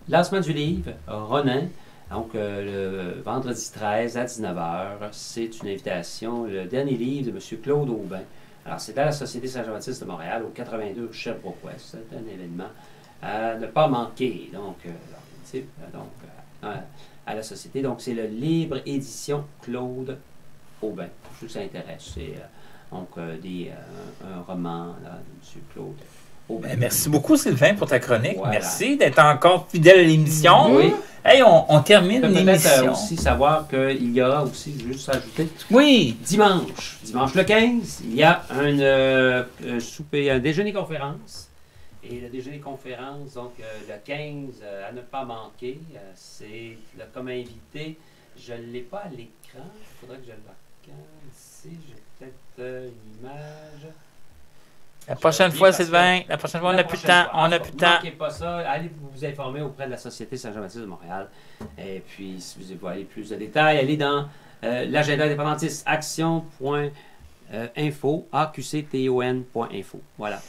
lancement du livre, Ronin. Donc, le vendredi 13 à 19h, c'est une invitation, le dernier livre de M. Claude Aubin. Alors, c'est à la Société Saint-Jean-Baptiste de Montréal, au 82 Sherbrooke-Ouest. C'est un événement à ne pas manquer. Donc, contributif donc, à la société. Donc, c'est le livre édition Claude Aubin. Pour ceux que ça intéresse. C'est donc un roman là, de M. Claude Aubin. Merci beaucoup, Sylvain, pour ta chronique. Voilà. Merci d'être encore fidèle à l'émission. Oui. Hey, on termine Peut-être l'émission. aussi savoir qu'il y aura aussi, juste ajouter, Oui. dimanche le 15, il y a un souper, un déjeuner-conférence. Et le déjeuner-conférence, donc le 15, à ne pas manquer, c'est comme invité. Je ne l'ai pas à l'écran, il faudrait que je le regarde ici. J'ai peut-être une image. La prochaine fois, Parce que Sylvain, la prochaine fois, on la n'a plus de prochaine temps. fois, On n'a plus de temps. Ne manquez pas ça. Allez vous informer auprès de la Société Saint-Jean-Baptiste de Montréal. Et puis, si vous voulez plus de détails, allez dans l'agenda indépendantiste action.info, aqcton.info. Voilà.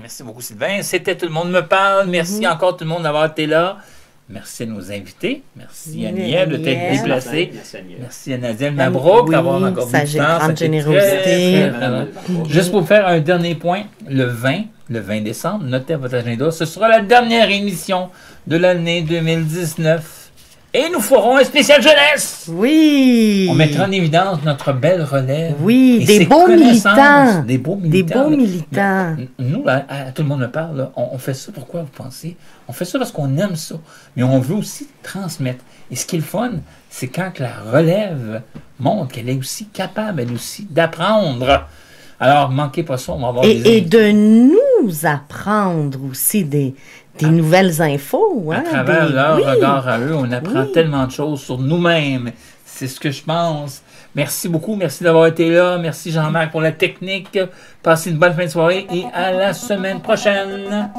Merci beaucoup, Sylvain. C'était Tout le monde me parle. Merci encore tout le monde d'avoir été là. Merci à nos invités. Merci à Niel de t'être déplacé. Merci à Niel. Merci à Nadiel Mabrouk d'avoir encore sa du temps. grande C'était générosité. Juste pour faire un dernier point, le 20 décembre, notez à votre agenda, ce sera la dernière émission de l'année 2019. Et nous ferons un spécial jeunesse! Oui! On mettra en évidence notre belle relève. Oui, et des ses beaux connaissances. militants. Des beaux Des militants. beaux militants. Mais nous, là, tout le monde me parle, là, on fait ça pourquoi, vous pensez? On fait ça parce qu'on aime ça. Mais on veut aussi transmettre. Et ce qui est le fun, c'est quand la relève montre qu'elle est aussi capable, elle aussi, d'apprendre. Alors, manquez pas ça, on va avoir Et de nous apprendre aussi des nouvelles infos. À Hein, travers leur regard à eux, on apprend Oui. tellement de choses sur nous-mêmes. C'est ce que je pense. Merci beaucoup. Merci d'avoir été là. Merci Jean-Marc pour la technique. Passez une bonne fin de soirée et à la semaine prochaine.